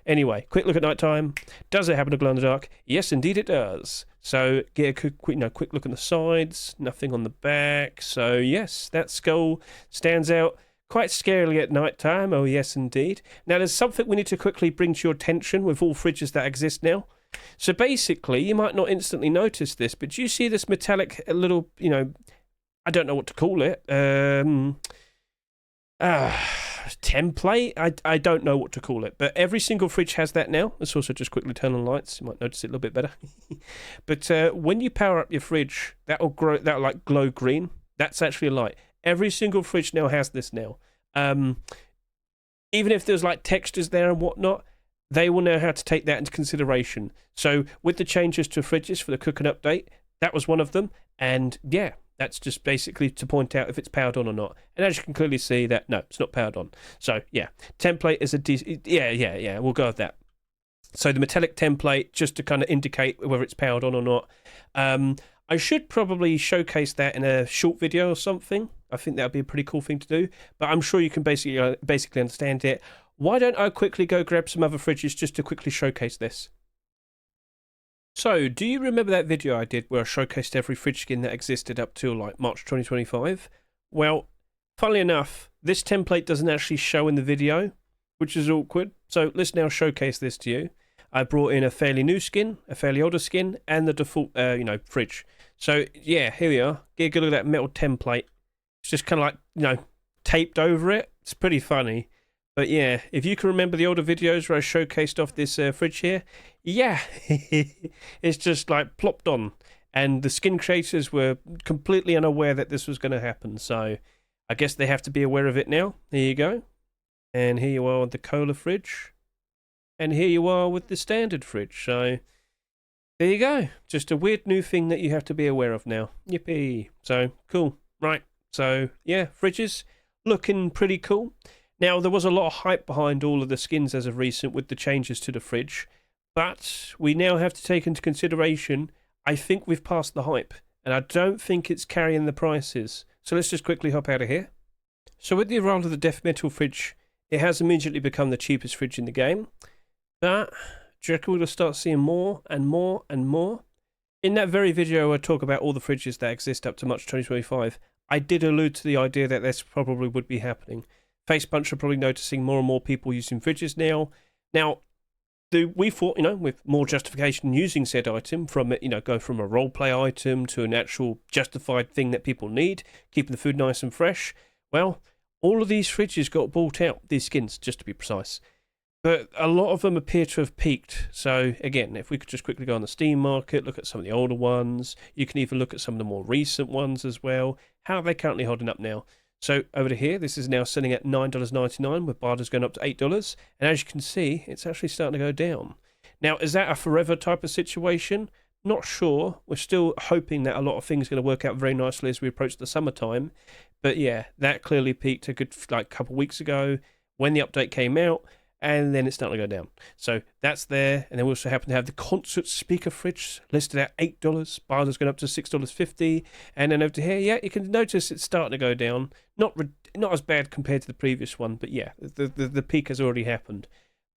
S1: Anyway, quick look at night time. Does it happen to glow in the dark? Yes, indeed it does. So get a quick look on the sides. Nothing on the back. So yes, that skull stands out quite scarily at night time. Oh yes, indeed. Now there's something we need to quickly bring to your attention with all fridges that exist now. So basically, you might not instantly notice this, but do you see this metallic little, I don't know what to call it. uh, template. I don't know what to call it, but every single fridge has that now. Let's also just quickly turn on lights. You might notice it a little bit better. But when you power up your fridge, that'll like glow green. That's actually a light. Every single fridge now has this now. Even if there's like textures there and whatnot, they will know how to take that into consideration. So with the changes to fridges for the cooking update, that was one of them. And yeah, that's just basically to point out if it's powered on or not. And as you can clearly see that, no, it's not powered on. So yeah, template is yeah, we'll go with that. So the metallic template, just to kind of indicate whether it's powered on or not. I should probably showcase that in a short video or something. I think that would be a pretty cool thing to do. But I'm sure you can basically understand it. Why don't I quickly go grab some other fridges just to quickly showcase this? So, do you remember that video I did where I showcased every fridge skin that existed up till like March 2025? Well, funnily enough, this template doesn't actually show in the video, which is awkward. So let's now showcase this to you. I brought in a fairly new skin, a fairly older skin, and the default, fridge. So yeah, here we are. Get a good look at that metal template. It's just kind of like, taped over it. It's pretty funny. But yeah, if you can remember the older videos where I showcased off this fridge here, yeah, it's just like plopped on. And the skin creators were completely unaware that this was going to happen. So I guess they have to be aware of it now. There you go. And here you are with the cola fridge. And here you are with the standard fridge. So there you go. Just a weird new thing that you have to be aware of now. Yippee. So cool. Right. So yeah, fridges looking pretty cool. Now, there was a lot of hype behind all of the skins as of recent with the changes to the fridge, but we now have to take into consideration, I think we've passed the hype, and I don't think it's carrying the prices. So let's just quickly hop out of here. So with the arrival of the Death Metal fridge, it has immediately become the cheapest fridge in the game, but do you reckon we'll start seeing more and more and more? In that very video I talk about all the fridges that exist up to March 2025, I did allude to the idea that this probably would be happening. Facepunch are probably noticing more and more people using fridges now. Now, we thought, with more justification using said item from it, go from a roleplay item to an actual justified thing that people need, keeping the food nice and fresh. Well, all of these fridges got bought out, these skins, just to be precise. But a lot of them appear to have peaked. So, again, if we could just quickly go on the Steam market, look at some of the older ones. You can even look at some of the more recent ones as well. How are they currently holding up now? So over to here, this is now selling at $9.99 with barters going up to $8. And as you can see, it's actually starting to go down. Now, is that a forever type of situation? Not sure. We're still hoping that a lot of things are going to work out very nicely as we approach the summertime. But yeah, that clearly peaked a good couple weeks ago when the update came out. And then it's starting to go down. So that's there. And then we also happen to have the concert speaker fridge listed at $8. Barter's going up to $6.50. And then over to here, yeah, you can notice it's starting to go down. Not as bad compared to the previous one, but yeah, the peak has already happened.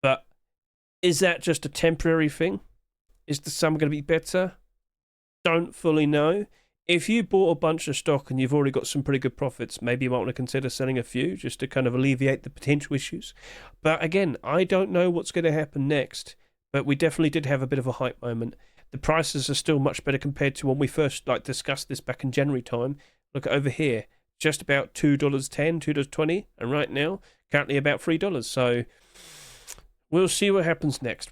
S1: But is that just a temporary thing? Is the summer going to be better? Don't fully know. If you bought a bunch of stock and you've already got some pretty good profits, maybe you might want to consider selling a few just to kind of alleviate the potential issues. But again, I don't know what's going to happen next, but we definitely did have a bit of a hype moment. The prices are still much better compared to when we first discussed this back in January time. Look over here, just about $2.10, $2.20, and right now, currently about $3. So we'll see what happens next.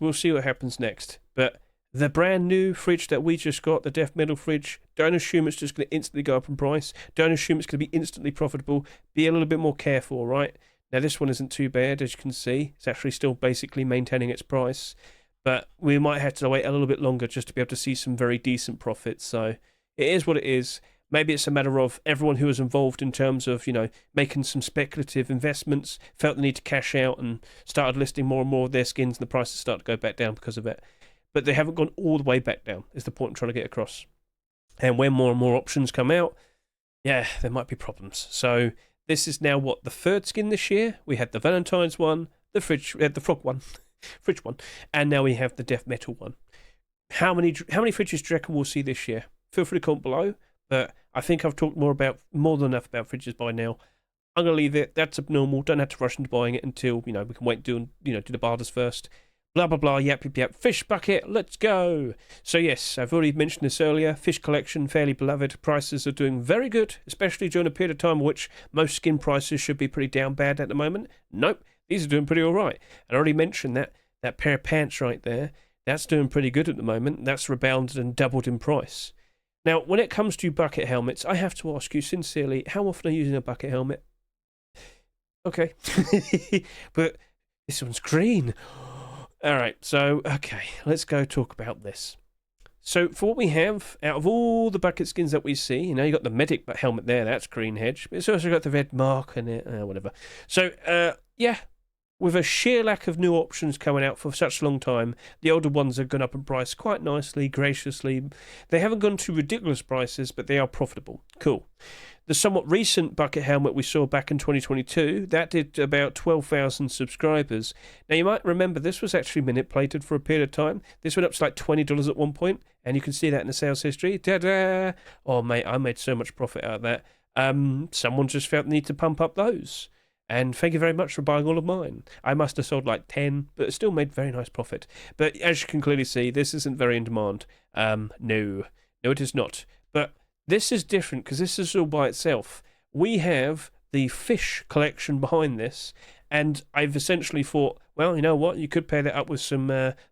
S1: But the brand new fridge that we just got, the Death Metal fridge, don't assume it's just going to instantly go up in price. Don't assume it's going to be instantly profitable. Be a little bit more careful, right? Now, this one isn't too bad, as you can see. It's actually still basically maintaining its price. But we might have to wait a little bit longer just to be able to see some very decent profits. So it is what it is. Maybe it's a matter of everyone who was involved in terms of, making some speculative investments, felt the need to cash out and started listing more and more of their skins, and the prices start to go back down because of it. But they haven't gone all the way back down, is the point I'm trying to get across. And when more and more options come out, yeah, there might be problems. So this is now the third skin this year. We had the Valentine's one, the frog one, fridge one, and now we have the Death Metal one. How many fridges do you reckon we'll see this year? Feel free to comment below, but I think I've talked more than enough about fridges by now. I'm going to leave it. That's abnormal. Don't have to rush into buying it until, we can wait and do the barters first. Blah, blah, blah, yap, yap, yap. Fish bucket, let's go. So, yes, I've already mentioned this earlier. Fish collection, fairly beloved. Prices are doing very good, especially during a period of time in which most skin prices should be pretty down bad at the moment. Nope, these are doing pretty all right. I already mentioned that pair of pants right there. That's doing pretty good at the moment. That's rebounded and doubled in price. Now, when it comes to bucket helmets, I have to ask you sincerely, how often are you using a bucket helmet? Okay. But this one's green. All right, so, okay, let's go talk about this. So, for what we have, out of all the bucket skins that we see, you know, you got the medic helmet there, that's green Hedge. But it's also got the red mark in it, whatever. So, yeah, with a sheer lack of new options coming out for such a long time, the older ones have gone up in price quite nicely, graciously. They haven't gone to ridiculous prices, but they are profitable. Cool. The somewhat recent bucket helmet we saw back in 2022, that did about 12,000 subscribers. Now, you might remember this was actually minute-plated for a period of time. This went up to like $20 at one point, and you can see that in the sales history. Ta-da! Oh, mate, I made so much profit out of that. Someone just felt the need to pump up those. And thank you very much for buying all of mine. I must have sold like 10, but it still made very nice profit. But as you can clearly see, this isn't very in demand. No, it is not. But this is different because this is all by itself. We have the fish collection behind this, and I've essentially thought, well, you know what? You could pair that up with some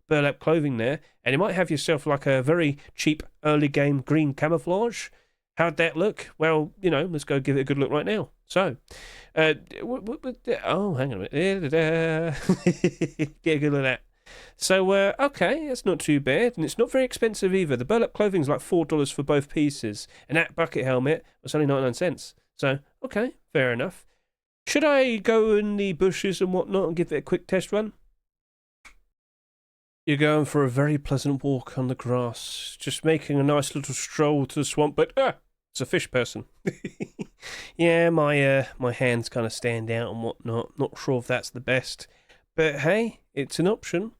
S1: burlap clothing there, and you might have yourself like a very cheap early game green camouflage. How'd that look? Well, you know, let's go give it a good look right now. So, oh, hang on a minute. Get a good look at that. So, okay, that's not too bad, and it's not very expensive either. The burlap clothing's like $4 for both pieces, and that bucket helmet was only 99 cents. So, okay, fair enough. Should I go in the bushes and whatnot and give it a quick test run? You're going for a very pleasant walk on the grass, just making a nice little stroll to the swamp, but it's a fish person. Yeah, my hands kind of stand out and whatnot. Not sure if that's the best, but hey, it's an option.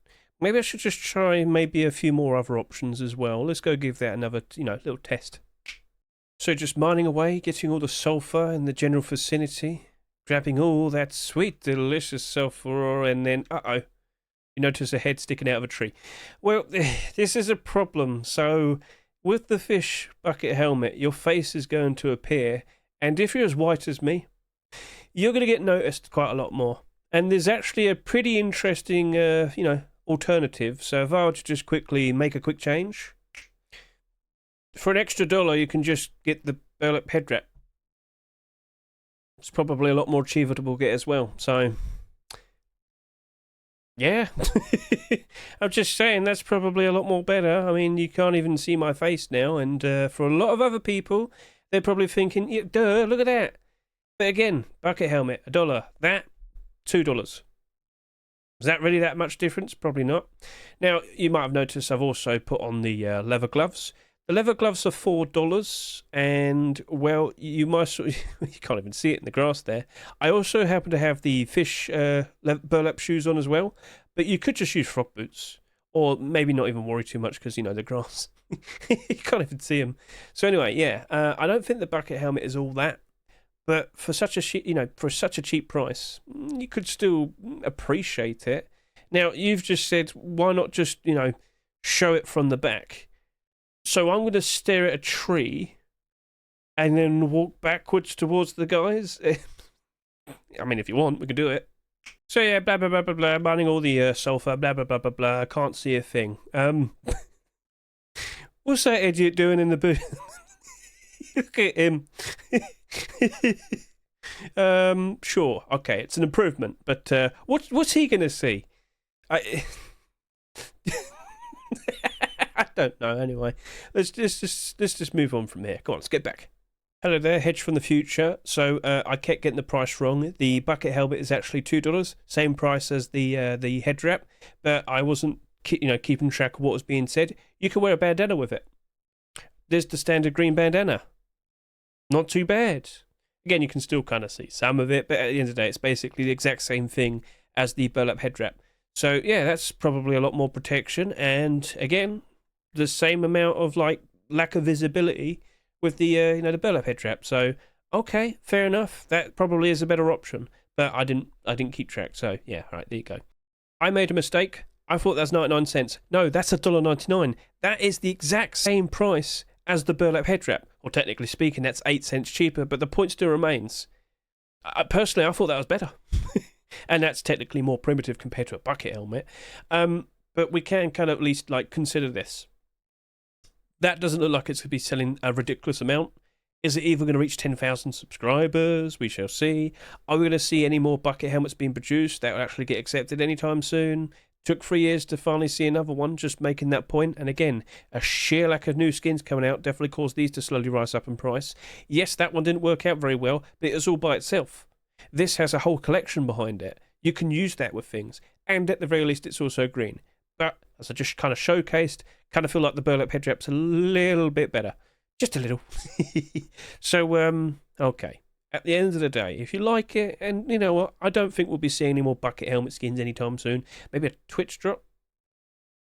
S1: Maybe I should just try maybe a few more other options as well. Let's go give that another, little test. So just mining away, getting all the sulfur in the general vicinity, grabbing all that sweet, delicious sulfur, and then, you notice a head sticking out of a tree. Well, this is a problem. So with the fish bucket helmet, your face is going to appear, and if you're as white as me, you're going to get noticed quite a lot more. And there's actually a pretty interesting, alternative. So if I were to just quickly make a quick change, for an extra $1, you can just get the burlap head wrap. It's probably a lot more achievable to get as well. So, yeah. I'm just saying that's probably a lot more better. I mean, you can't even see my face now, and for a lot of other people, they're probably thinking, yeah, duh, look at that. But again, bucket helmet, $1. That, $2. Is that really that much difference? Probably not. Now, you might have noticed I've also put on the leather gloves. The leather gloves are $4, and, well, you can't even see it in the grass there. I also happen to have the fish burlap shoes on as well, but you could just use frog boots, or maybe not even worry too much because, the grass. You can't even see them. So anyway, yeah, I don't think the bucket helmet is all that. But for such a cheap price, you could still appreciate it. Now, you've just said, why not just, show it from the back? So I'm going to stare at a tree and then walk backwards towards the guys. I mean, if you want, we can do it. So yeah, blah, blah, blah, blah, blah, mining all the sulfur, blah, blah, blah, blah, blah. I can't see a thing. What's that idiot doing in the booth? Look at him. Sure, okay, it's an improvement, but what's he gonna see? I don't know. Anyway, let's just move on from here. Go on, let's get back. Hello there, Hedge from the future. So I kept getting the price wrong. The bucket helmet is actually $2, same price as the head wrap, but I wasn't keeping track of what was being said. You can wear a bandana with it. There's the standard green bandana. Not too bad. Again, you can still kind of see some of it, but at the end of the day, it's basically the exact same thing as the burlap head wrap. So yeah, that's probably a lot more protection, and again, the same amount of lack of visibility with the the burlap head wrap. So okay, fair enough. That probably is a better option, but I didn't keep track. So yeah, all right, there you go. I made a mistake. I thought that's 99 cents. No, that's $1.99. That is the exact same price as the burlap head wrap. Or technically speaking, that's 8 cents cheaper, but the point still remains. Personally, I thought that was better. And that's technically more primitive compared to a bucket helmet. But we can kind of at least like consider this. That doesn't look like it's going to be selling a ridiculous amount. Is it even going to reach 10,000 subscribers? We shall see. Are we going to see any more bucket helmets being produced that will actually get accepted anytime soon? Took 3 years to finally see another one, just making that point. And again, a sheer lack of new skins coming out definitely caused these to slowly rise up in price. Yes, that one didn't work out very well, but it was all by itself. This has a whole collection behind it. You can use that with things. And at the very least, it's also green. But as I just kind of showcased, kind of feel like the burlap head wrap's a little bit better. Just a little. So, okay. At the end of the day, if you like it, and you know what, I don't think we'll be seeing any more bucket helmet skins anytime soon. Maybe a Twitch drop.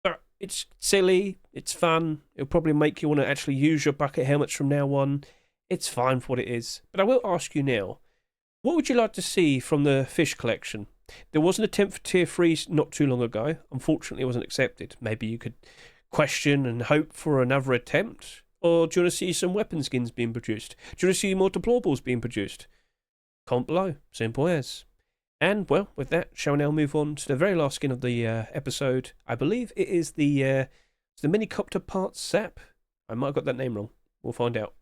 S1: But it's silly, it's fun. It'll probably make you want to actually use your bucket helmets from now on. It's fine for what it is. But I will ask you now, what would you like to see from the fish collection? There was an attempt for Tier 3 not too long ago. Unfortunately, it wasn't accepted. Maybe you could question and hope for another attempt. Or do you want to see some weapon skins being produced? Do you want to see more deplorables being produced? Comment below. Simple as. And, well, with that, shall we now move on to the very last skin of the episode. I believe it is the Minicopter Parts SAP. I might have got that name wrong. We'll find out.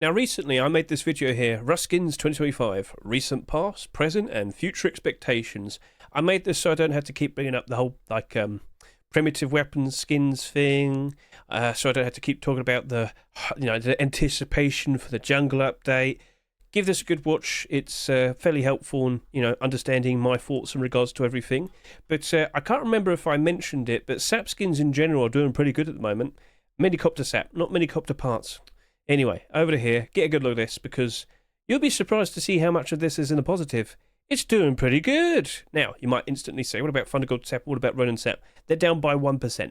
S1: Now, recently, I made this video here, Rust Skins 2025, recent past, present, and future expectations. I made this so I don't have to keep bringing up the whole, like, primitive weapons skins thing, so I don't have to keep talking about the, the anticipation for the jungle update. Give this a good watch. It's fairly helpful in, understanding my thoughts in regards to everything. But I can't remember if I mentioned it, but SAP skins in general are doing pretty good at the moment. Minicopter SAP, not Minicopter Parts. Anyway, over to here, get a good look at this, because you'll be surprised to see how much of this is in the positive. It's doing pretty good. Now, you might instantly say, what about Thundergold SAP? What about Ronin SAP? They're down by 1%.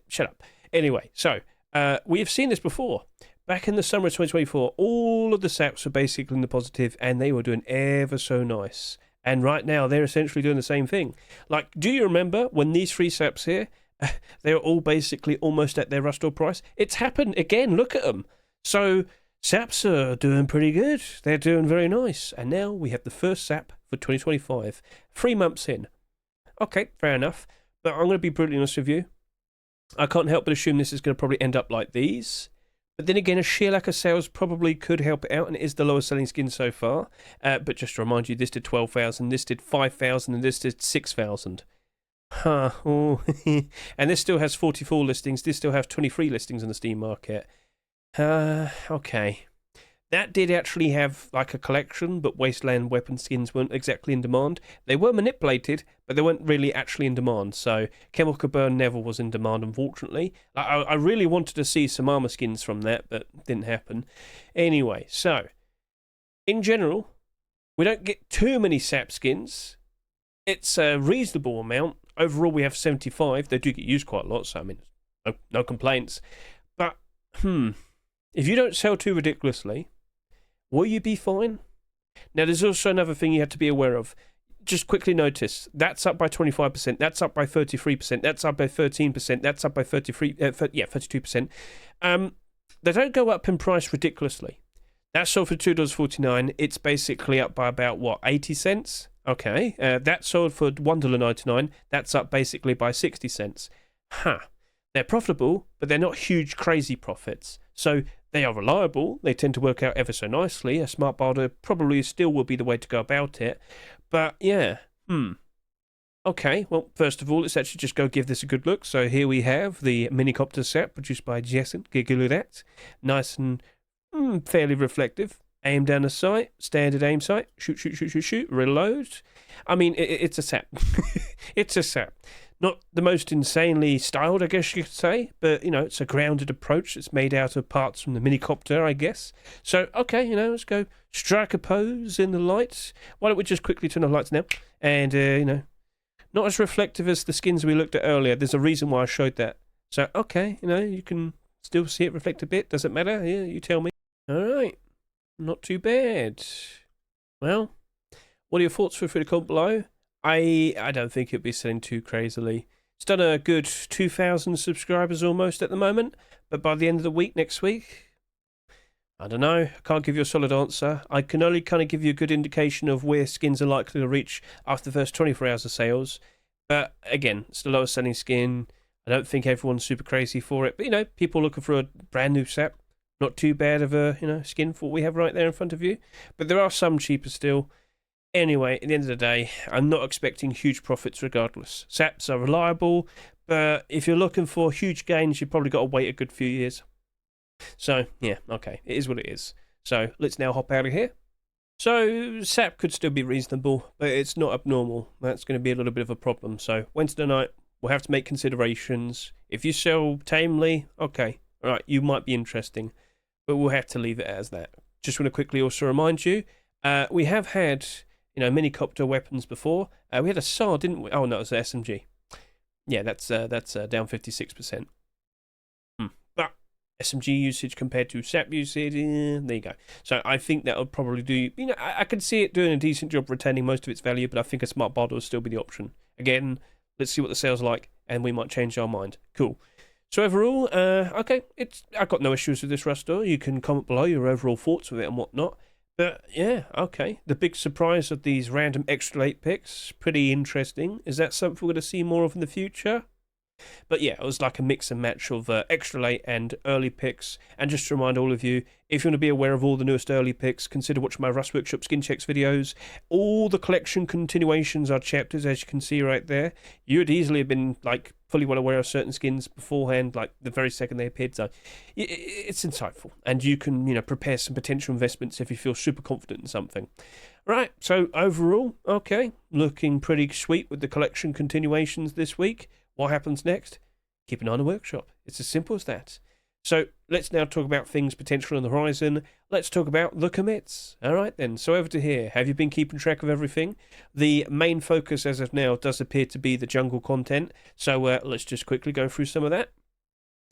S1: Shut up. Anyway, so, we have seen this before. Back in the summer of 2024, all of the SAPs were basically in the positive, and they were doing ever so nice. And right now, they're essentially doing the same thing. Like, do you remember when these three SAPs here, they were all basically almost at their Rustore price? It's happened again. Look at them. So, SAPs are doing pretty good. They're doing very nice. And now we have the first SAP for 2025. 3 months in. Okay, fair enough. But I'm going to be brutally honest with you. I can't help but assume this is going to probably end up like these. But then again, a sheer lack of sales probably could help it out, and it is the lowest selling skin so far. But just to remind you, this did 12,000, this did 5,000, and this did 6,000. Huh. Oh. And this still has 44 listings. This still has 23 listings in the Steam market. Okay. That did actually have like a collection, but Wasteland weapon skins weren't exactly in demand. They were manipulated, but they weren't really actually in demand. So Chemical Burn never was in demand, unfortunately. I really wanted to see some armor skins from that, but didn't happen. Anyway, so in general, we don't get too many SAP skins. It's a reasonable amount. Overall, we have 75. They do get used quite a lot, so I mean, no complaints. But, if you don't sell too ridiculously, will you be fine? Now, there's also another thing you have to be aware of. Just quickly notice, that's up by 25%, that's up by 33%, that's up by 13%, that's up by 32%. They don't go up in price ridiculously. That's sold for $2.49. It's basically up by about, 80 cents? Okay. That's sold for $1.99. That's up basically by 60 cents. They're profitable, but they're not huge, crazy profits. So they are reliable. They tend to work out ever so nicely. A smart barter probably still will be the way to go about it. But yeah, Okay, well, first of all, let's actually just go give this a good look. So here we have the Minicopter SAP produced by Jason. Get good at that. Nice and fairly reflective. Aim down the sight, standard aim sight. Shoot, shoot, shoot, shoot, shoot. Reload. I mean, it's a SAP. It's a SAP. Not the most insanely styled, I guess you could say, but, it's a grounded approach. It's made out of parts from the Minicopter, I guess. So, okay, let's go strike a pose in the lights. Why don't we just quickly turn the lights now? And, not as reflective as the skins we looked at earlier. There's a reason why I showed that. So, okay, you can still see it reflect a bit. Does it matter? Yeah, you tell me. All right. Not too bad. Well, what are your thoughts? Feel free to comment below. I don't think it'll be selling too crazily. It's done a good 2,000 subscribers almost at the moment, but by the end of the week next week, I don't know. I can't give you a solid answer. I can only kind of give you a good indication of where skins are likely to reach after the first 24 hours of sales. But again, it's the lowest selling skin. I don't think everyone's super crazy for it. But, you know, people looking for a brand new SAP. Not too bad of a, skin for what we have right there in front of you. But there are some cheaper still. Anyway, at the end of the day, I'm not expecting huge profits regardless. SAPs are reliable, but if you're looking for huge gains, you've probably got to wait a good few years. So, yeah, okay, it is what it is. So, let's now hop out of here. So, SAP could still be reasonable, but it's not abnormal. That's going to be a little bit of a problem. So, Wednesday night, we'll have to make considerations. If you sell tamely, okay, all right, you might be interesting, but we'll have to leave it as that. Just want to quickly also remind you, we have had mini copter weapons before. We had a SAR, didn't we? Oh no, it was the SMG. Yeah, that's down 56%. But SMG usage compared to SAP usage, there you go. So I think that would probably do. I can see it doing a decent job retaining most of its value, but I think a smart bottle will still be the option. Again, let's see what the sales are like, and we might change our mind. Cool. So overall, okay, I've got no issues with this Rustor. You can comment below your overall thoughts with it and whatnot. But yeah, okay. The big surprise of these random extra late picks, pretty interesting. Is that something we're going to see more of in the future? But yeah, it was like a mix and match of extra late and early picks. And just to remind all of you, if you want to be aware of all the newest early picks, consider watching my Rust Workshop skin checks videos. All the collection continuations are chapters, as you can see right there. You would easily have been like fully well aware of certain skins beforehand, like the very second they appeared. So it's insightful, and you can prepare some potential investments if you feel super confident in something. Right, so overall, okay, looking pretty sweet with the collection continuations this week. What happens next? Keep an eye on the workshop. It's as simple as that. So let's now talk about things potential on the horizon. Let's talk about the commits. All right then, so over to here. Have you been keeping track of everything? The main focus as of now does appear to be the jungle content. So let's just quickly go through some of that.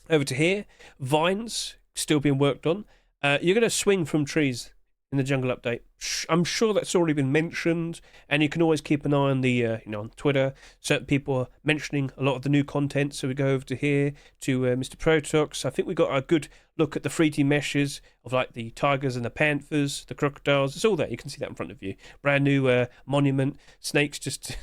S1: Over to here, vines still being worked on. You're going to swing from trees in the jungle update. I'm sure that's already been mentioned, and you can always keep an eye on the on Twitter. Certain people are mentioning a lot of the new content, so we go over to here to Mr. Protox. I think we got a good look at the 3D meshes of like the tigers and the panthers, the crocodiles. It's all there. You can see that in front of you. Brand new monument, snakes just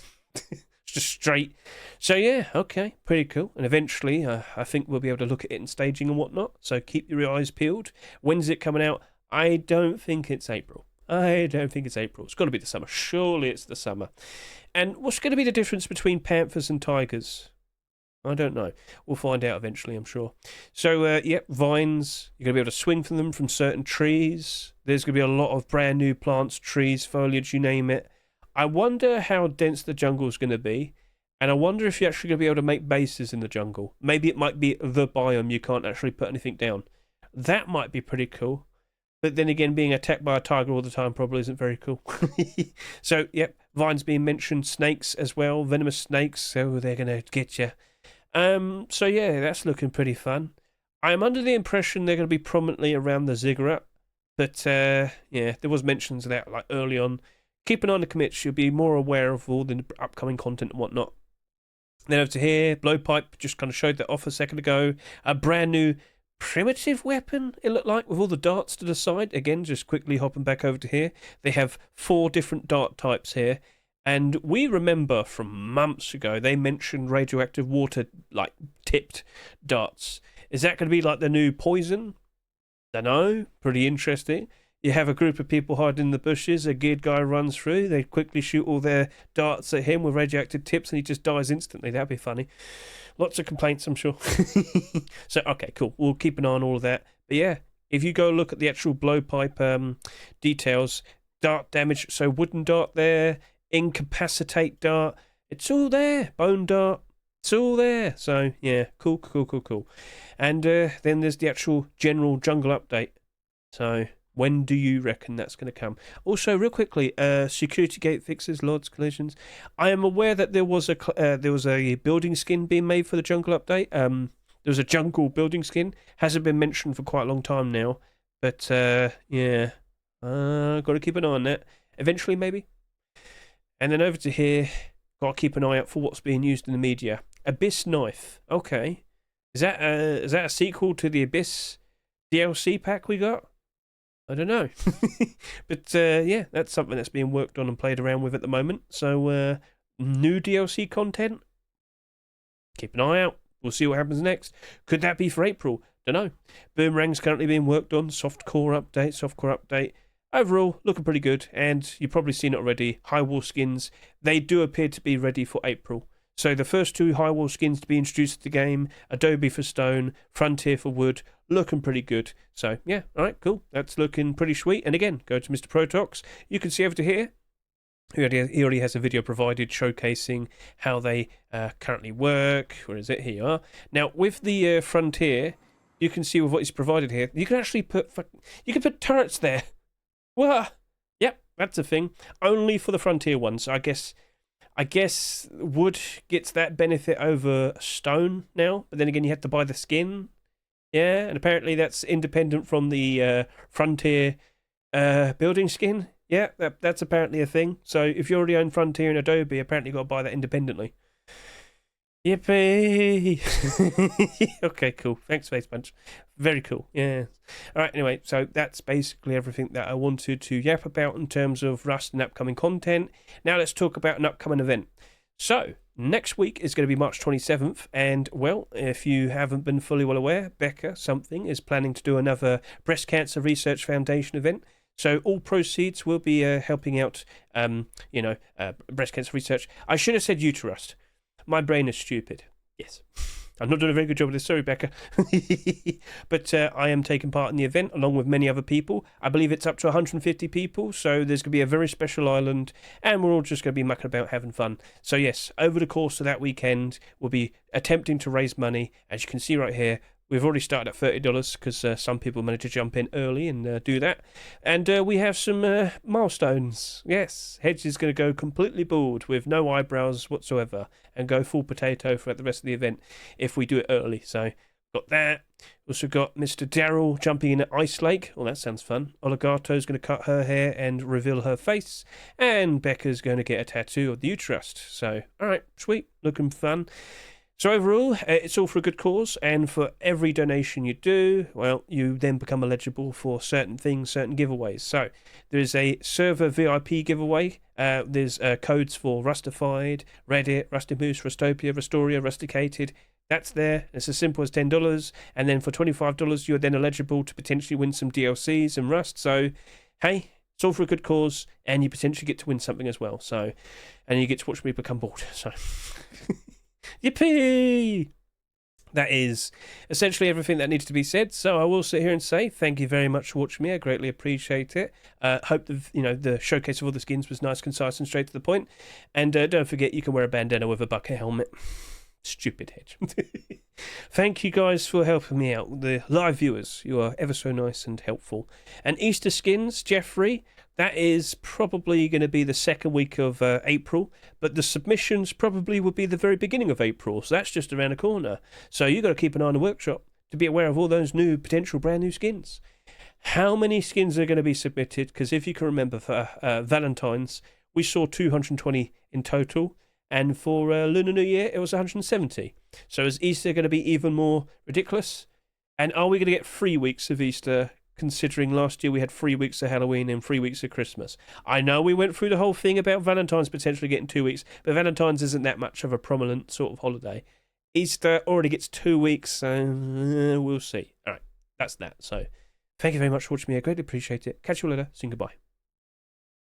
S1: just straight. So yeah, okay, pretty cool. And eventually, I think we'll be able to look at it in staging and whatnot. So keep your eyes peeled. When's it coming out? I don't think it's April. It's got to be the summer. Surely it's the summer. And what's going to be the difference between panthers and tigers? I don't know. We'll find out eventually, I'm sure. So, vines. You're going to be able to swing from them from certain trees. There's going to be a lot of brand new plants, trees, foliage, you name it. I wonder how dense the jungle is going to be. And I wonder if you're actually going to be able to make bases in the jungle. Maybe it might be the biome you can't actually put anything down. That might be pretty cool. But then again, being attacked by a tiger all the time probably isn't very cool. So, yep, vines being mentioned, snakes as well, venomous snakes, so they're going to get you. So, yeah, that's looking pretty fun. I'm under the impression they're going to be prominently around the ziggurat, but, there was mentions of that like early on. Keep an eye on the commits, you'll be more aware of all the upcoming content and whatnot. Then over to here, blowpipe, just kind of showed that off a second ago. A brand new primitive weapon, it looked like, with all the darts to the side. Again, just quickly hopping back over to here. They have 4 different dart types here. And we remember from months ago, they mentioned radioactive water, like, tipped darts. Is that going to be like the new poison? Dunno. Pretty interesting. You have a group of people hiding in the bushes, a geared guy runs through, they quickly shoot all their darts at him with radioactive tips and he just dies instantly. That'd be funny. Lots of complaints, I'm sure. So, okay, cool. We'll keep an eye on all of that. But yeah, if you go look at the actual blowpipe details, dart damage, so wooden dart there, incapacitate dart, it's all there. Bone dart, it's all there. So, yeah, cool. And then there's the actual general jungle update. So, when do you reckon that's going to come? Also, real quickly, security gate fixes, Lords, collisions. I am aware that there was a building skin being made for the jungle update. There was a jungle building skin. Hasn't been mentioned for quite a long time now. But, got to keep an eye on that. Eventually, maybe. And then over to here, Got to keep an eye out for what's being used in the media. Abyss Knife. Okay. Is that a sequel to the Abyss DLC pack we got? I don't know. But yeah, that's something that's being worked on and played around with at the moment. So new DLC content? Keep an eye out. We'll see what happens next. Could that be for April? Don't know. Boomerang's currently being worked on. Softcore update. Overall, looking pretty good. And you've probably seen it already. High Wall skins. They do appear to be ready for April. So the first 2 High Wall skins to be introduced to the game, Adobe for stone, Frontier for wood, looking pretty good. So yeah, alright, cool. That's looking pretty sweet. And again, go to Mr. Protox. You can see over to here. He already has a video provided showcasing how they currently work. Where is it? Here you are. Now, with the Frontier, you can see with what he's provided here, you can actually put turrets there. What? Yep, that's a thing. Only for the Frontier ones. I guess wood gets that benefit over stone now, but then again, you have to buy the skin. Yeah, and apparently that's independent from the Frontier building skin. Yeah, that's apparently a thing. So if you already own Frontier and Adobe, apparently you've got to buy that independently. Yippee! Okay, cool. Thanks, Face Punch. Very cool. Yeah. All right, anyway, so that's basically everything that I wanted to yap about in terms of Rust and upcoming content. Now let's talk about an upcoming event. So, next week is going to be March 27th, and, well, if you haven't been fully well aware, Becca something is planning to do another Breast Cancer Research Foundation event. So all proceeds will be helping out, breast cancer research. I should have said UTERUST. My brain is stupid. Yes. I'm not doing a very good job with this. Sorry, Becca. But I am taking part in the event along with many other people. I believe it's up to 150 people. So there's going to be a very special island. And we're all just going to be mucking about having fun. So yes, over the course of that weekend, we'll be attempting to raise money. As you can see right here. We've already started at $30 because some people managed to jump in early and do that. And we have some milestones. Yes, Hedge is going to go completely bald with no eyebrows whatsoever and go full potato throughout the rest of the event if we do it early. So, got that. Also got Mr. Daryl jumping in at Ice Lake. Oh, that sounds fun. Oligato's going to cut her hair and reveal her face. And Becca's going to get a tattoo of the UTERUST. So, alright, sweet. Looking fun. So overall, it's all for a good cause, and for every donation you do, well, you then become eligible for certain things, certain giveaways. So there's a server VIP giveaway. There's codes for Rustified, Reddit, Rusty Moose, Rustopia, Rustoria, Rusticated. That's there. It's as simple as $10, and then for $25, you're then eligible to potentially win some DLCs and Rust. So, hey, it's all for a good cause, and you potentially get to win something as well. So, and you get to watch me become bored. So. Yippee! That is essentially everything that needs to be said. So I will sit here and say thank you very much for watching me. I greatly appreciate it. Hope the showcase of all the skins was nice, concise, and straight to the point. And don't forget, you can wear a bandana with a bucket helmet. Stupid Hedge. Thank you guys for helping me out. The live viewers, you are ever so nice and helpful. And Easter skins, Jeffrey. That is probably going to be the second week of April, but the submissions probably will be the very beginning of April, so that's just around the corner. So you've got to keep an eye on the workshop to be aware of all those new, potential brand new skins. How many skins are going to be submitted? Because if you can remember, for Valentine's, we saw 220 in total, and for Lunar New Year, it was 170. So is Easter going to be even more ridiculous? And are we going to get 3 weeks of Easter, considering last year we had 3 weeks of Halloween and 3 weeks of Christmas? I know we went through the whole thing about Valentine's potentially getting 2 weeks, but Valentine's isn't that much of a prominent sort of holiday. Easter already gets 2 weeks, so we'll see. All right, that's that. So thank you very much for watching me. I greatly appreciate it. Catch you later. Say goodbye.